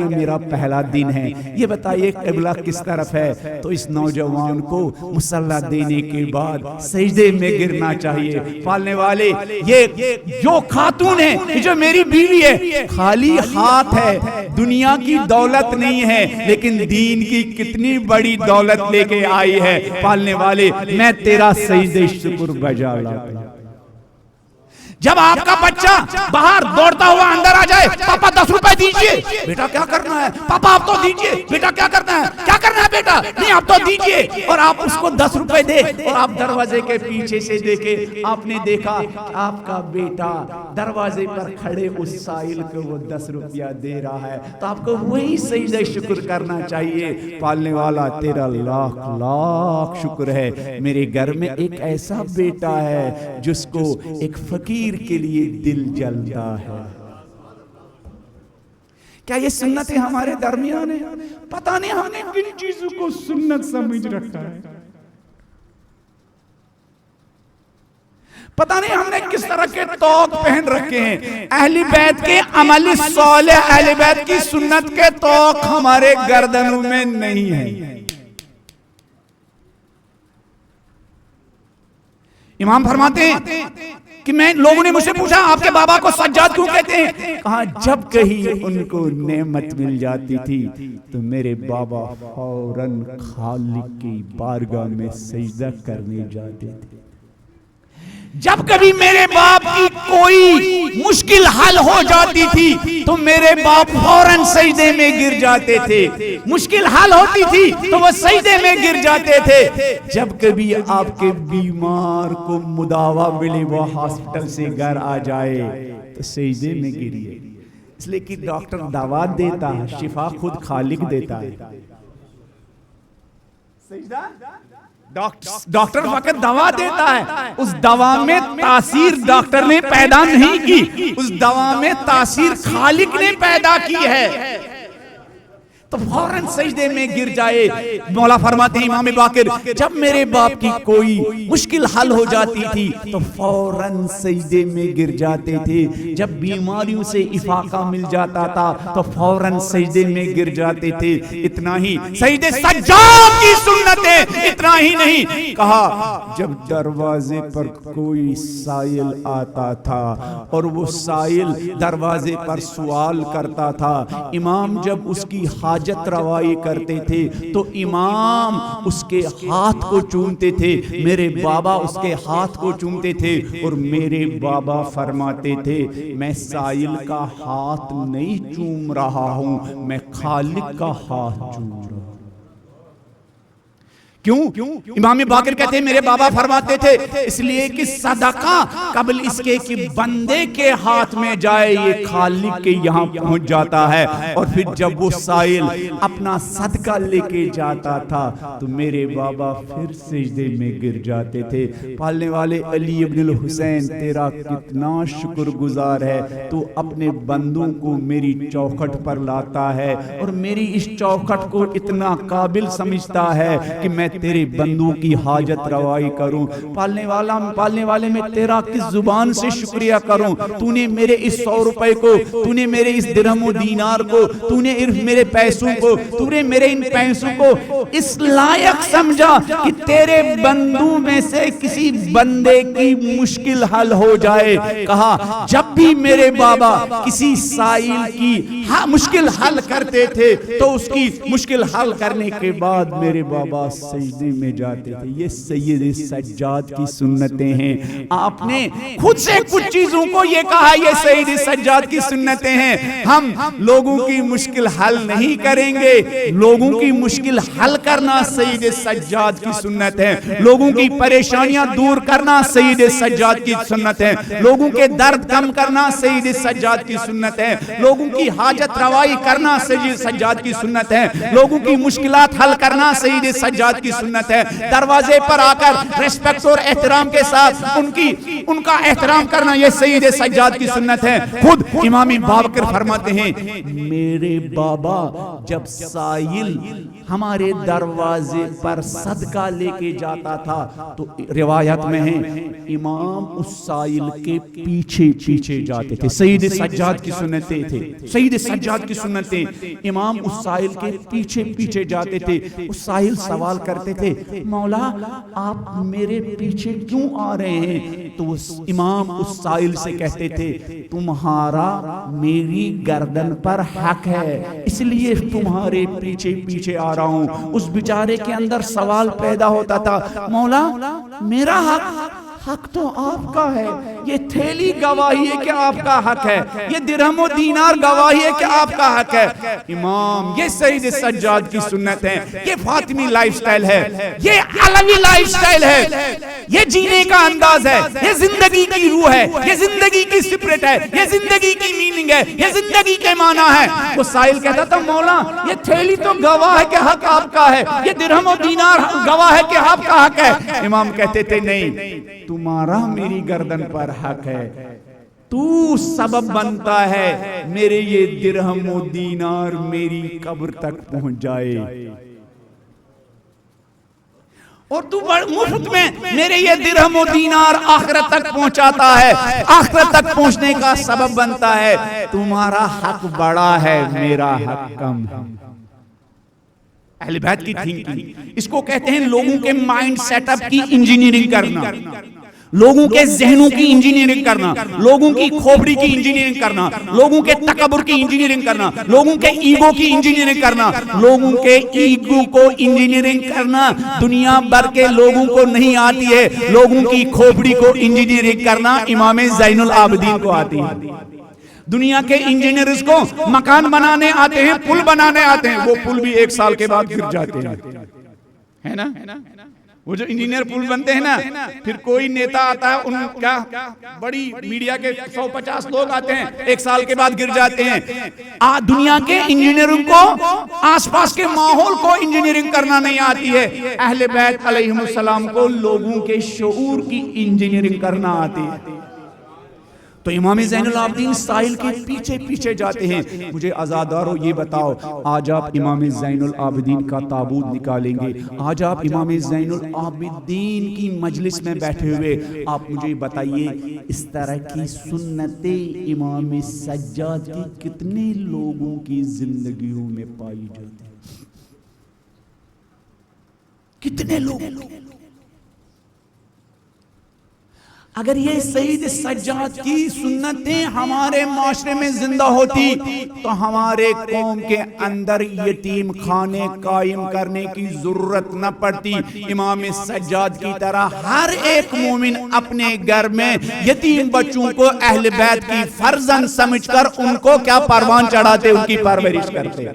میرا پہلا دن ہے، یہ بتائیے قبلہ کس طرف ہے؟ تو اس نوجوان کو مصلی دینے کے بعد سجدے میں گرنا چاہیے. پالنے والے یہ جو خاتون ہے، جو میری بیوی ہے، خالی ہاتھ ہے، دنیا کی دولت نہیں ہے، لیکن دین کی کتنی بڑی دولت لے کے آئی ہے. پالنے والے میں تیرا سجدے شکر بجا لاتا. جب آپ کا بچہ باہر دوڑتا ہوا اندر آ جائے، پاپا 10 روپے دیجئے. بیٹا کیا کرنا ہے؟ پاپا آپ تو دیجئے. بیٹا کیا کرنا ہے؟ کیا کرنا ہے بیٹا؟ نہیں آپ تو دیجئے. اور آپ اس کو 10 روپے دے اور آپ دروازے کے پیچھے سے دیکھے، آپ نے دیکھا آپ کا بیٹا دروازے پر کھڑے اس سائل کو وہ 10 روپیہ دے رہا ہے، تو آپ کو وہی سجدہ شکر کرنا چاہیے. پالنے والا تیرا لاکھ لاکھ شکر ہے، میرے گھر میں ایک ایسا بیٹا ہے جس کو ایک فقیر کے لیے دل جلتا ہے. کیا یہ سنتیں ہمارے درمیان ہیں؟ پتہ نہیں ہم نے کن چیزوں کو سنت سمجھ رکھا ہے، پتہ نہیں ہم نے کس طرح کے طوق پہن رکھے ہیں. اہل بیت کے عمل صالح، اہل بیت کی سنت کے طوق ہمارے گردنوں میں نہیں ہیں. امام فرماتے ہیں کہ لوگوں نے مجھ سے پوچھا آپ کے بابا کو سجاد کیوں کہتے ہیں؟ کہا جب کہیں ان کو نعمت مل جاتی تھی تو میرے بابا فوراً خالق کی بارگاہ میں سجدہ کرنے جاتے تھے. جب کبھی میرے باپ کی کوئی مشکل حل ہو جاتی تھی تو میرے باپ فوراً سجدے میں گر جاتے تھے. مشکل حل ہوتی تھی تو وہ سجدے میں گر جاتے تھے. جب کبھی آپ کے بیمار کو مداوا ملے، وہ ہاسپٹل سے گھر آ جائے تو سجدے میں گریے. اس لیے کہ ڈاکٹر دوا دیتا ہے، شفا خود خالق دیتا ہے. سجدہ ڈاکٹر فقط دوا دیتا ہے، اس دوا میں تاثیر ڈاکٹر نے پیدا نہیں کی، اس دوا میں تاثیر خالق نے پیدا کی ہے. تو فوراً سجدے میں گر جائے. مولا فرماتے ہیں امام باقر جب میرے باپ کی کوئی مشکل حل ہو جاتی تھی تو فوراً سجدے میں گر جاتے تھے. جب بیماریوں سے افاقہ مل جاتا تھا تو فوراً سجدے میں گر جاتے تھے. اتنا ہی سجدے سجاد کی سنت ہے، اتنا ہی نہیں کہا جب دروازے پر کوئی سائل آتا تھا اور وہ سائل دروازے پر سوال کرتا تھا، امام جب اس کی حاجت حاجت روائی کرتے تھے تو امام اس کے ہاتھ کو چومتے تھے، میرے بابا اس کے ہاتھ کو چومتے تھے، اور میرے بابا فرماتے تھے میں سائل کا ہاتھ نہیں چوم رہا ہوں، میں خالق کا ہاتھ چوم رہا ہوں۔ کیوں؟ امام باقر کہتے ہیں میرے بابا فرماتے تھے اس لیے کہ صدقہ قبل اس کے کہ بندے کے ہاتھ میں جائے یہ خالق کے یہاں پہنچ جاتا ہے، اور پھر جب وہ سائل اپنا صدقہ لے کے جاتا تھا تو میرے بابا پھر سجدے میں گر جاتے تھے۔ پالنے والے علی ابن الحسین تیرا کتنا شکر گزار ہے، تو اپنے بندوں کو میری چوکھٹ پر لاتا ہے اور میری اس چوکھٹ کو اتنا قابل سمجھتا ہے کہ میں تیرے بندوں کی حاجت روائی کروں۔ پالنے والے میں تیرا کس زبان سے شکریہ کروں؟ تو نے میرے اس 100 روپے کو، تو نے میرے اس درہم و دینار کو، تو نے میرے پیسوں کو، تو نے میرے ان پیسوں کو اس لائق سمجھا کہ تیرے بندوں میں سے کسی بندے کی مشکل حل ہو جائے۔ کہا جب بھی میرے بابا کسی سائل کی مشکل حل کرتے تھے تو اس کی مشکل حل کرنے کے بعد میرے بابا سجدے میں جاتے تھے۔ یہ سید سجاد کی سنتیں ہیں۔ آپ نے خود سے کچھ چیزوں کو یہ کہا یہ سید سجاد کی سنتیں ہیں۔ ہم لوگوں کی مشکل حل نہیں کریں گے، لوگوں کی مشکل حل کرنا سید سجاد کی سنت ہے، لوگوں کی پریشانیاں دور کرنا سید سجاد کی سنت ہے، لوگوں کے درد کم کرنا سید سجاد کی سنت ہے، لوگوں کی حاجت روائی کرنا سید سجاد کی سنت ہے، لوگوں کی مشکلات حل کرنا سید سجاد کی سنت ہے۔ دروازے پر آ کر ریسپیکٹ اور احترام کے ساتھ ان کا احترام کرنا یہ سید سجاد کی سنت ہے۔ خود امام باقر فرماتے ہیں میرے بابا جب سائل ہمارے دروازے پر صدقہ لے کے جاتا تھا تو روایت میں ہے امام اس سائل کے پیچھے پیچھے جاتے تھے۔ سید سجاد کی سنتیں تھے، سید سجاد کی سنتیں، امام اس سائل کے پیچھے پیچھے جاتے تھے۔ اس سائل سوال کرتے تھے مولا آپ میرے پیچھے کیوں آ رہے ہیں؟ تو امام اس سائل سے کہتے تھے تمہارا میری گردن پر حق ہے اس لیے تمہارے پیچھے پیچھے آ رہا ہوں۔ اس بیچارے کے اندر سوال پیدا ہوتا تھا مولا میرا حق تو آپ کا ہے، یہ تھیلی گواہی ہے کہ آپ کا حق ہے، یہ درہم و دینار گواہی ہے کہ آپ کا حق ہے۔ امام یہ سید سجاد کی سنت ہے، یہ فاطمی لائف سٹائل ہے، یہ علوی لائف سٹائل ہے، یہ جینے کا انداز ہے، یہ زندگی کی روح ہے، یہ زندگی کی سپرٹ ہے، یہ زندگی کی میننگ ہے، یہ زندگی کے معنی ہے۔ وہ سائل کہتا تھا مولا یہ تھیلی تو گواہ ہے کہ حق آپ کا ہے، یہ درہم و دینار گواہ ہے کہ آپ کا حق ہے۔ امام کہتے تھے نہیں تمہارا میری گردن پر حق ہے، تو سبب بنتا ہے میرے یہ درہم و دینار میری قبر تک پہنچ جائے، اور تو مفت میں میرے یہ درہم و دینار آخرت تک پہنچاتا ہے، آخرت تک پہنچنے کا سبب بنتا ہے۔ تمہارا حق بڑا ہے میرا حق کم ہے۔ اہل بیت کی تھنکنگ اس کو کہتے ہیں لوگوں کے مائنڈ سیٹ اپ کی انجینئرنگ کرنا، لوگوں کے ذہنوں کی انجینئرنگ کرنا، لوگوں کی کھوپڑی کی انجینئرنگ کرنا، لوگوں کے تکبر کی انجینئرنگ کرنا، لوگوں کے ایگو کی انجینئرنگ کرنا۔ لوگوں کے ایگو کو انجینئرنگ کرنا دنیا بھر کے لوگوں کو نہیں آتی ہے، لوگوں کی کھوپڑی کو انجینئرنگ کرنا امام زین العابدین کو آتی ہے۔ دنیا کے انجینئرز کو مکان بنانے آتے ہیں، پل بنانے آتے ہیں، وہ پل بھی 1 سال کے بعد گر جاتے ہیں، ہے نا؟ وہ جو انجینئر پل بنتے ہیں نا، پھر کوئی نیتا آتا ہے، ان کا بڑی میڈیا کے 150 لوگ آتے ہیں، 1 سال کے بعد گر جاتے ہیں۔ دنیا کے انجینئروں کو آس پاس کے ماحول کو انجینئرنگ کرنا نہیں آتی ہے، اہل بیت علیہم السلام کو لوگوں کے شعور کی انجینئرنگ کرنا آتی ہے۔ تو امام زین العابدین سائل کے پیچھے پیچھے جاتے ہیں۔ مجھے عزادارو یہ بتاؤ آج آپ امام زین العابدین کا تابوت نکالیں گے، آج آپ امام زین العابدین کی مجلس میں بیٹھے ہوئے آپ مجھے بتائیے اس طرح کی سنتیں امام سجاد کی کتنے لوگوں کی زندگیوں میں پائی جاتی ہیں؟ کتنے لوگ؟ اگر یہ سید سجاد کی سنتیں ہمارے معاشرے میں زندہ ہوتی تو ہمارے قوم کے اندر یتیم خانے قائم کرنے کی ضرورت نہ پڑتی. امام سجاد کی طرح ہر ایک مومن اپنے گھر میں یتیم بچوں کو اہل بیت کی فرزند سمجھ کر ان کو کیا پروان چڑھاتے، ان کی پرورش کرتے.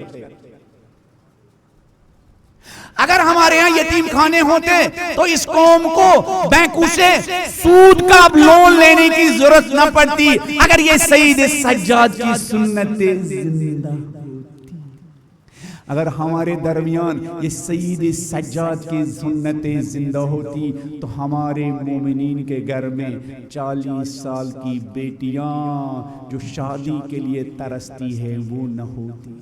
اگر ہمارے ہاں یتیم خانے ہوتے تو اس قوم کو بینکوں سے سود کا لون لینے کی ضرورت نہ پڑتی. اگر یہ سید سجاد کی سنتیں زندہ ہوتی، اگر ہمارے درمیان یہ سید سجاد کی سنتیں زندہ ہوتی تو ہمارے مومنین کے گھر میں 40 سال کی بیٹیاں جو شادی کے لیے ترستی ہیں وہ نہ ہوتی.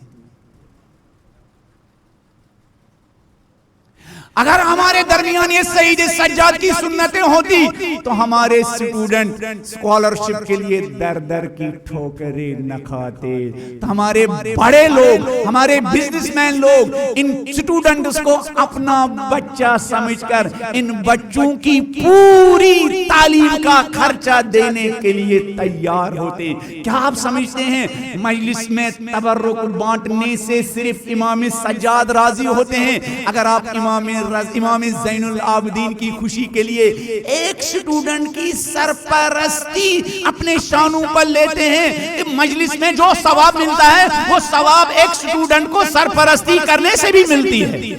اگر ہمارے درمیان یہ سید سجاد کی سنتیں ہوتی تو ہمارے اسٹوڈنٹ اسکالرشپ کے لیے در در کی ٹھوکریں نہ کھاتے. تو ہمارے بڑے لوگ، ہمارے بزنس مین لوگ ان اسٹوڈنٹس کو اپنا بچہ سمجھ کر ان بچوں کی پوری تعلیم کا خرچہ دینے کے لیے تیار ہوتے. کیا آپ سمجھتے ہیں مجلس میں تبرک بانٹنے سے صرف امام سجاد راضی ہوتے ہیں؟ اگر آپ امام زین العابدین کی خوشی کے لیے ایک اسٹوڈنٹ کی سرپرستی اپنے شانوں پر لیتے ہیں، مجلس میں جو ثواب ملتا ہے وہ ثواب ایک اسٹوڈنٹ کو سرپرستی کرنے سے بھی ملتی ہے.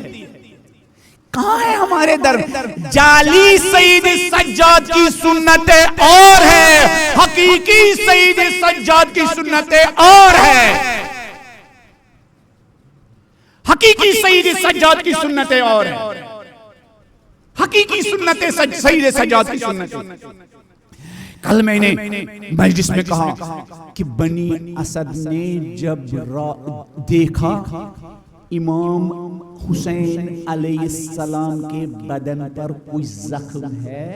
کہاں ہے ہمارے جعلی سید سجاد کی سنتیں اور ہے، حقیقی سید سجاد کی سنتیں اور ہے. حقیقی سید سجاد کی سنتیں اور ہیں، حقیقی سنتیں سید سجاد کی سنتیں. کل میں نے مجلس میں کہا کہ بنی اسد نے جب دیکھا امام حسین علیہ السلام کے بدن پر کوئی زخم ہے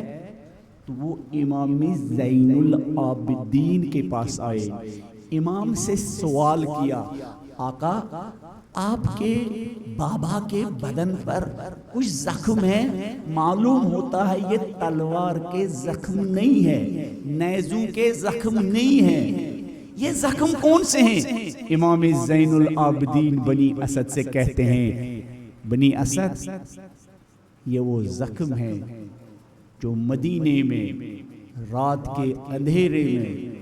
تو وہ امام زین العابدین کے پاس آئے. امام سے سوال کیا، آقا آپ کے بابا کے بدن پر کچھ زخم ہے، معلوم ہوتا ہے یہ تلوار کے زخم نہیں ہے، نیزوں کے زخم نہیں ہے، یہ زخم کون سے ہیں؟ امام زین العابدین بنی اسد سے کہتے ہیں، بنی اسد یہ وہ زخم ہے جو مدینے میں رات کے اندھیرے میں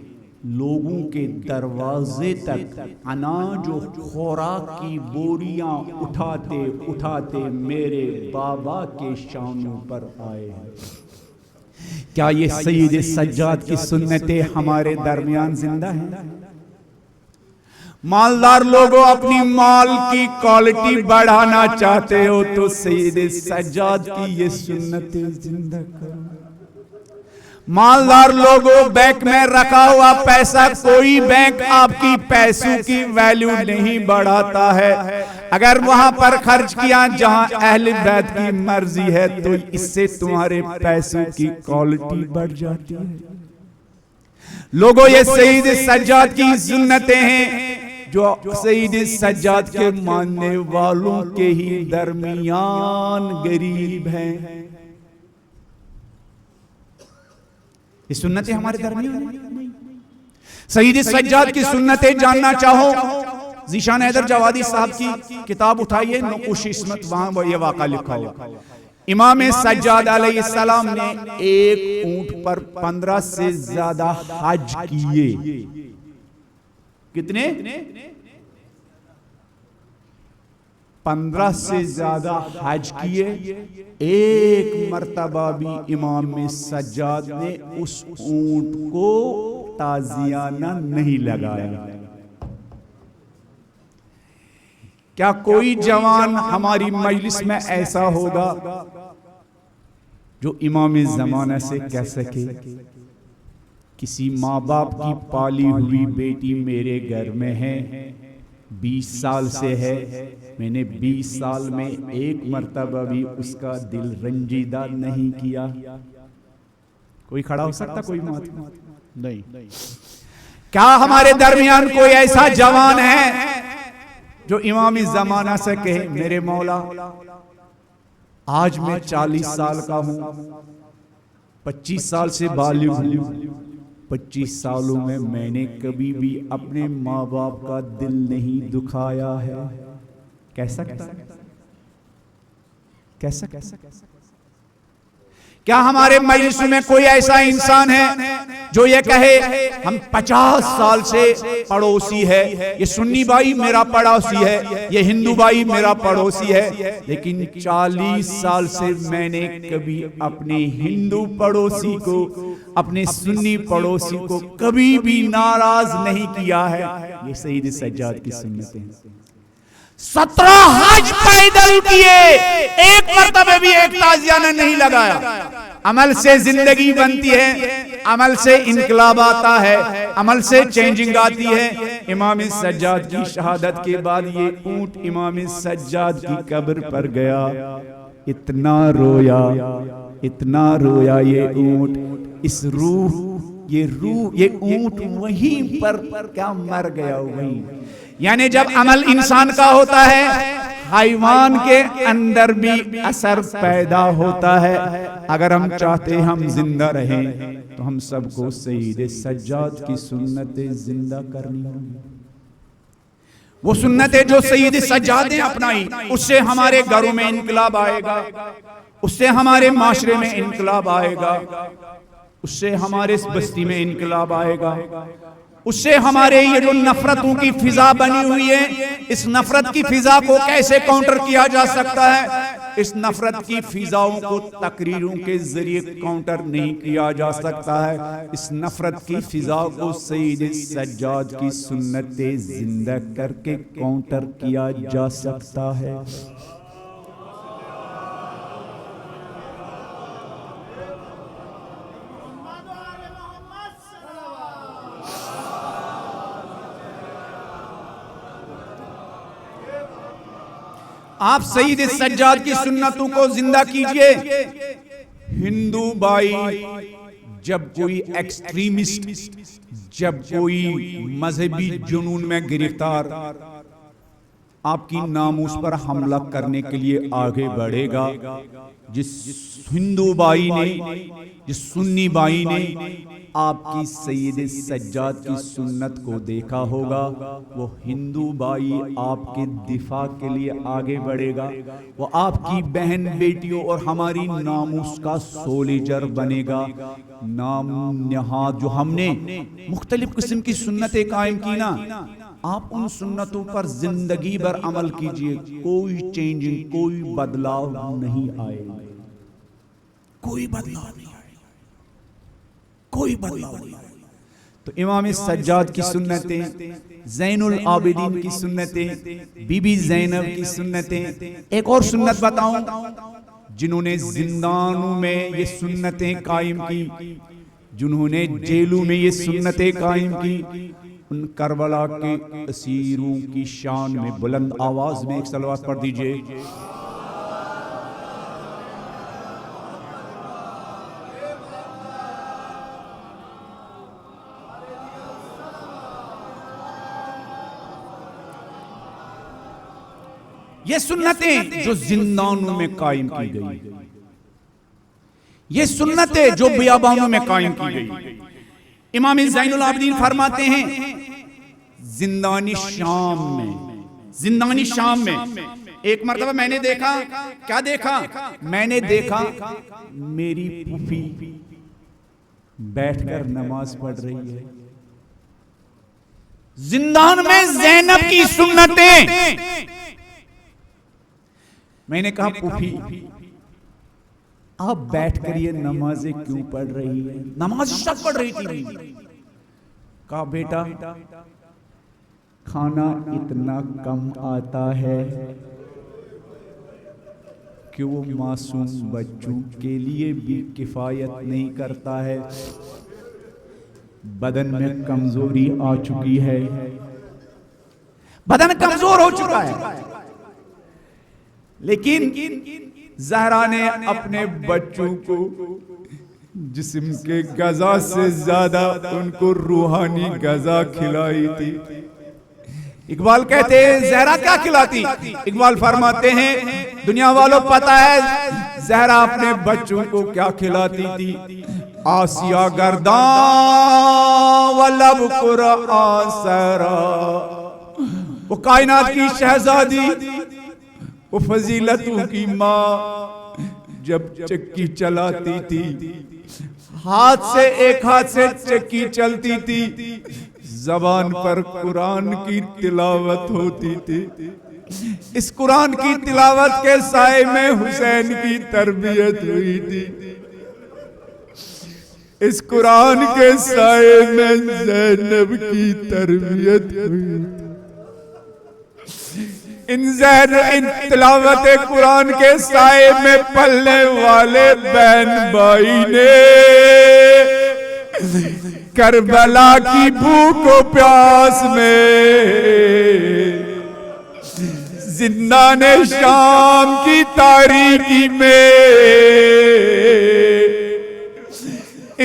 لوگوں کے دروازے تک اناج و خوراک کی بوریاں اٹھاتے اٹھاتے میرے بابا کے شانوں پر آئے. کیا یہ سید سجاد کی سنتیں ہمارے درمیان زندہ ہیں؟ مالدار لوگوں اپنی مال کی کوالٹی بڑھانا چاہتے ہو تو سید سجاد کی یہ سنتیں زندہ کرو. مالدار لوگوں بینک میں رکھا ہوا پیسہ کوئی بینک آپ کی پیسوں کی ویلیو نہیں بڑھاتا ہے. اگر وہاں پر خرچ کیا جہاں اہل بیت کی مرضی ہے تو اس سے تمہارے پیسوں کی کوالٹی بڑھ جاتی ہے. لوگوں یہ سید سجاد کی سنتیں ہیں جو سید سجاد کے ماننے والوں کے ہی درمیان غریب ہیں. یہ سنتیں ہمارے درمیان. سید سجاد کی سنتیں جاننا چاہو ذیشان حیدر جوادی صاحب کی کتاب اٹھائیے، نقوش عصمت، وہاں یہ واقعہ لکھا ہوا. امام سجاد علیہ السلام نے ایک اونٹ پر 15 سے زیادہ حج کیے. کتنے؟ 15 سے زیادہ حج کیے. ایک مرتبہ بھی امام سجاد نے اس اونٹ کو تازیانہ نہیں لگایا. کیا کوئی جوان ہماری مجلس میں ایسا ہوگا جو امام زمانہ سے کہہ سکے کسی ماں باپ کی پالی ہوئی بیٹی میرے گھر میں ہے، 20 سال سے ہے، میں نے 20 سال میں ایک مرتبہ بھی اس کا دل رنجیدہ نہیں کیا؟ کوئی کھڑا ہو سکتا؟ کوئی بات نہیں. کیا ہمارے درمیان کوئی ایسا جوان ہے جو امام زمانہ سے کہے میرے مولا آج میں 40 سال کا ہوں، 25 سال سے بالغ ہوں، 25 سالوں میں نے کبھی بھی اپنے ماں باپ کا دل نہیں دکھایا ہے. کہہ سکتا ہے؟ کہہ سکتا ہے؟ کیا ہمارے مجلس میں کوئی ایسا انسان ہے جو یہ کہے ہم 50 سال سے پڑوسی ہے، یہ سنی بھائی میرا پڑوسی ہے، یہ ہندو بھائی میرا پڑوسی ہے، لیکن 40 سال سے میں نے کبھی اپنے ہندو پڑوسی کو، اپنے سنی پڑوسی کو کبھی بھی ناراض نہیں کیا ہے. یہ سید سجاد کی سنتیں ہیں. 17 حج پیدل کیے، ایک مرتبہ بھی ایک تعزیہ نے نہیں لگایا. عمل سے زندگی بنتی ہے، عمل سے انقلاب آتا ہے، عمل سے چینجنگ آتی ہے. امام سجاد کی شہادت کے بعد یہ اونٹ امام سجاد کی قبر پر گیا، اتنا رویا، اتنا رویا یہ اونٹ. اس یہ اونٹ وہیں پر کیا مر گیا وہیں. یعنی جب عمل انسان کا ہوتا ہے حیوان کے اندر بھی اثر پیدا ہوتا ہے. اگر ہم چاہتے ہم زندہ رہیں تو ہم سب کو سید سجاد کی سنتیں زندہ کرنی ہوں. وہ سنتیں جو سید سجاد نے اپنائی، اس سے ہمارے گھروں میں انقلاب آئے گا، اس سے ہمارے معاشرے میں انقلاب آئے گا، اس سے ہمارے بستی میں انقلاب آئے گا، اس سے ہمارے یہ جو نفرتوں کی فضا بنی ہوئی ہے، اس نفرت کی فضا کو کیسے کاؤنٹر کیا جا سکتا ہے؟ اس نفرت کی فضاؤں کو تقریروں کے ذریعے کاؤنٹر نہیں کیا جا سکتا ہے. اس نفرت کی فضا کو سید سجاد کی سنتیں زندہ کر کے کاؤنٹر کیا جا سکتا ہے. آپ سید سجاد کی سنتوں کو زندہ کیجئے. ہندو بھائی جب کوئی ایکسٹریمسٹ، جب کوئی مذہبی جنون میں گرفتار آپ کی ناموس پر حملہ کرنے کے لیے آگے بڑھے گا، جس ہندو بھائی نے، جس سنی بھائی نے آپ کی سید سجاد کی سنت کو دیکھا ہوگا، وہ ہندو بھائی آپ کے دفاع کے لیے آگے بڑھے گا. وہ آپ کی بہن بیٹیوں اور ہماری ناموس کا سولیجر بنے گا. نام نہاد جو ہم نے مختلف قسم کی سنتیں قائم کی نا، آپ ان سنتوں پر زندگی بھر عمل کیجئے. کوئی چینجنگ، کوئی بدلاؤ نہیں آئے گا، کوئی بدلاؤ نہیں آئے، کوئی بدلاؤ نہیں آئے. تو امام سجاد کی سنتیں، زین العابدین کی سنتیں، بی بی زینب کی سنتیں. ایک اور سنت بتاؤں جنہوں نے زندانوں میں یہ سنتیں قائم کی، جنہوں نے جیلوں میں یہ سنتیں قائم کی، ان کربلا کے اسیروں کی شان میں بلند آواز میں ایک صلوات پڑھ دیجئے. یہ سنتیں جو زندانوں میں قائم کی گئی، یہ سنتیں جو بیابانوں میں قائم کی گئی. امام زین العابدین فرماتے ہیں زندانی شام میں ایک مرتبہ میں نے دیکھا، کیا دیکھا؟ میں نے دیکھا میری پھوپھی بیٹھ کر نماز پڑھ رہی ہے. زندان میں زینب کی سنتیں. میں نے کہا پھوپھی آپ بیٹھ کر یہ نمازیں کیوں پڑھ رہی ہے؟ نماز شب پڑھ رہی تھی. کہا بیٹا کھانا اتنا کم آتا ہے کہ وہ معصوم بچوں کے لیے بھی کفایت نہیں کرتا ہے. بدن میں کمزوری آ چکی ہے، بدن کمزور ہو چکا ہے، لیکن زہرا نے اپنے بچوں کو جسم کے غذا سے زیادہ ان کو روحانی غذا کھلائی تھی. اقبال کہتے ہیں زہرا کیا کھلاتی؟ اقبال فرماتے ہیں دنیا والوں پتہ ہے زہرا اپنے بچوں کو کیا کھلاتی تھی. آسیہ گرداں ولب قرآن سرا، وہ کائنات کی شہزادی، وہ فضیلتوں کی ماں، جب چکی چلاتی تھی ایک ہاتھ سے چکی چلتی تھی، زبان پر قرآن کی تلاوت ہوتی تھی۔ اس قرآن کی تلاوت کے سائے میں حسین کی تربیت ہوئی تھی، اس قرآن کے سائے میں زینب کی تربیت ہوئی۔ ان تلاوت قرآن کے سائے میں پلنے والے بہن بھائی نے کربلا کی بھوک و پیاس میں، زندان شام کی تاریکی میں،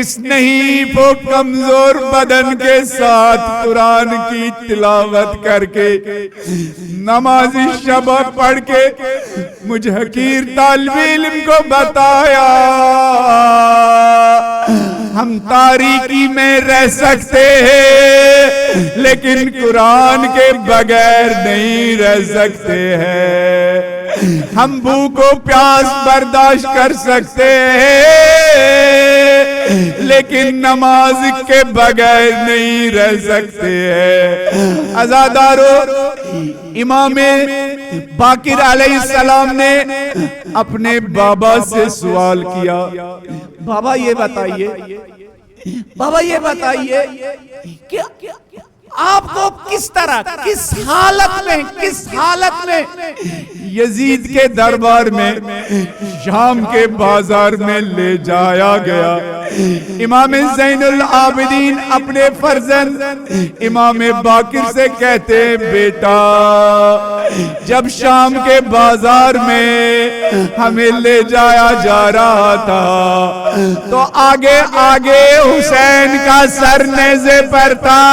اس نہیں وہ کمزور بدن کے ساتھ قرآن کی تلاوت کر کے، نمازی شبہ پڑھ کے مجھ حقیر طالب علم کو بتایا، ہم تاریکی میں رہ سکتے ہیں لیکن قرآن کے بغیر نہیں رہ سکتے ہیں، ہم بھوک و پیاس برداشت کر سکتے ہیں لیکن نماز کے بغیر نہیں رہ سکتے ہیں۔ عزادارو، امام باقر علیہ السلام نے اپنے بابا سے سوال کیا، بابا یہ بتائیے کہ آپ کو کس طرح، کس حالت میں یزید کے دربار میں شام کے بازار میں لے جایا گیا؟ امام زین العابدین اپنے فرزند امام باقر سے کہتے ہیں، بیٹا جب شام کے بازار میں ہمیں لے جایا جا رہا تھا تو آگے حسین کا سر نیزے پر تھا،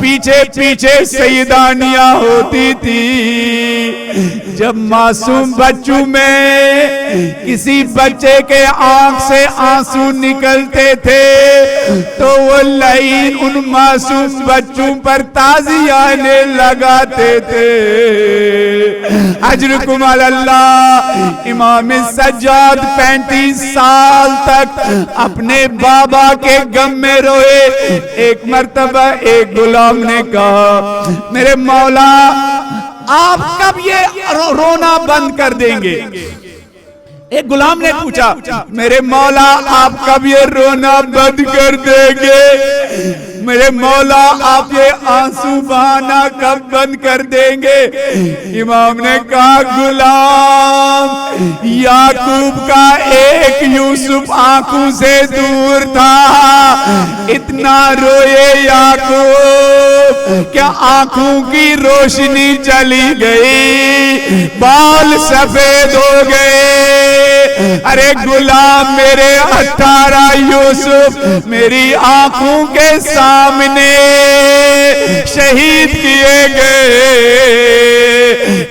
پیچھے سیدانیاں ہوتی تھی۔ جب معصوم بچوں میں کسی بچے کے آنکھ سے آنسو نکلتے تھے تو وہ لعین ان معصوم بچوں پر تعزیانے لگاتے تھے۔ اجرکم علی اللہ۔ امام سجاد 35 سال تک اپنے بابا کے غم میں روئے۔ ایک مرتبہ ایک غلام نے کہا، میرے مولا آپ کب یہ رونا بند کر دیں گے؟ ایک غلام نے پوچھا، میرے مولا آپ کب یہ رونا بند کر دیں گے؟ میرے مولا آپ یہ آنسو بہانا کب بند کر دیں گے؟ امام نے کہا، غلام یعقوب کا ایک یوسف آنکھوں سے دور تھا، اتنا روئے یعقوب کہ آنکھوں کی روشنی چلی گئی، بال سفید ہو گئے۔ ارے غلام میرے 18 یوسف میری آنکھوں کے سامنے شہید کیے گئے،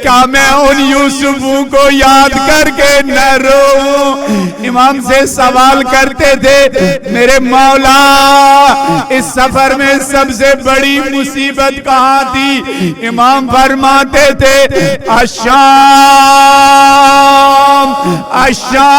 کیا میں ان یوسفوں کو یاد کر کے نہ روؤں؟ امام سے سوال کرتے تھے، میرے مولا اس سفر میں سب سے بڑی مصیبت کہاں تھی؟ امام فرماتے تھے، الشام الشام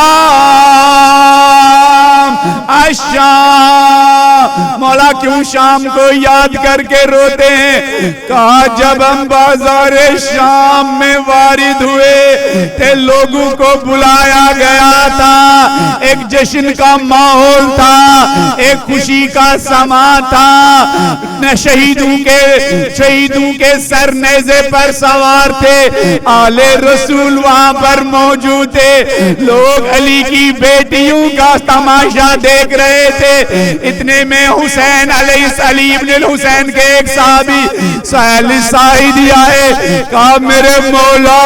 الشام۔ مولا کیوں شام کو یاد کر کے روتے ہیں؟ کہا جب ہم بازار شام میں وارد ہوئے تھے، لوگوں کو بلایا گیا تھا، ایک جشن کا ماحول تھا، ایک خوشی کا سما تھا، شہیدوں کے سر نیزے پر سوار تھے، آل رسول وہاں پر موجود تھے، لوگ علی کی بیٹیوں کا تماشا دیکھ رہے تھے۔ اتنے میں حسین علی ابن الحسین کے ایک صحابی سہیل ساعدی آئے، کہا میرے مولا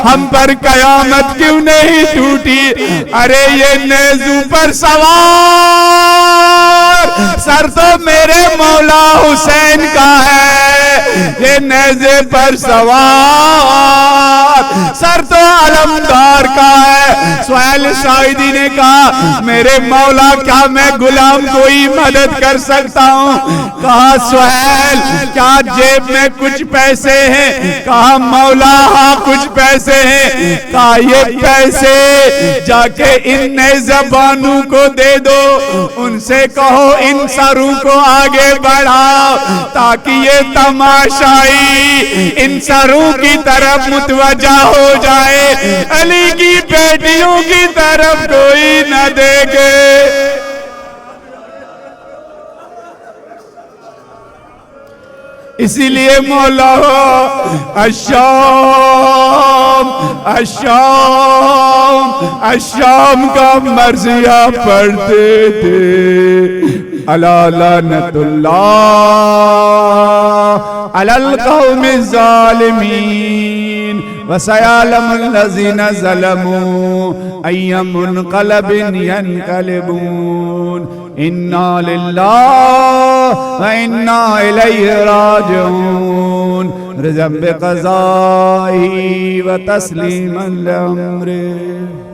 ہم پر قیامت کیوں نہیں ٹوٹی؟ ارے یہ نیزوں پر سوار سر تو میرے مولا حسین کا ہے، یہ نیزے پر سوار، سر تو علمدار کا ہے۔ سہیل ساعدی نے کہا میرے مولا کیا میں غلام کوئی مدد کر سکتا ہوں؟ کہا سہیل کیا جیب میں کچھ پیسے ہیں؟ کہا مولا ہاں کچھ پیسے ہیں۔ کہا یہ پیسے جا کے ان نیزبانوں کو دے دو، ان سے کہو ان سروں کو آگے بڑھاؤ تاکہ یہ تماشائی ان سروں کی طرف متوجہ ہو جائے، علی کی بیٹیوں کی طرف کوئی نہ دیکھے۔ اسی لیے مولا الشام الشام الشام کا مرثیہ پڑھتے تھے، الا لعنت اللہ علی القوم الظالمین وسيعلم الذين ظلموا أي منقلب ينقلبون إنا لله وإنا إليه راجعون رضا بقضائه وتسليما لأمره۔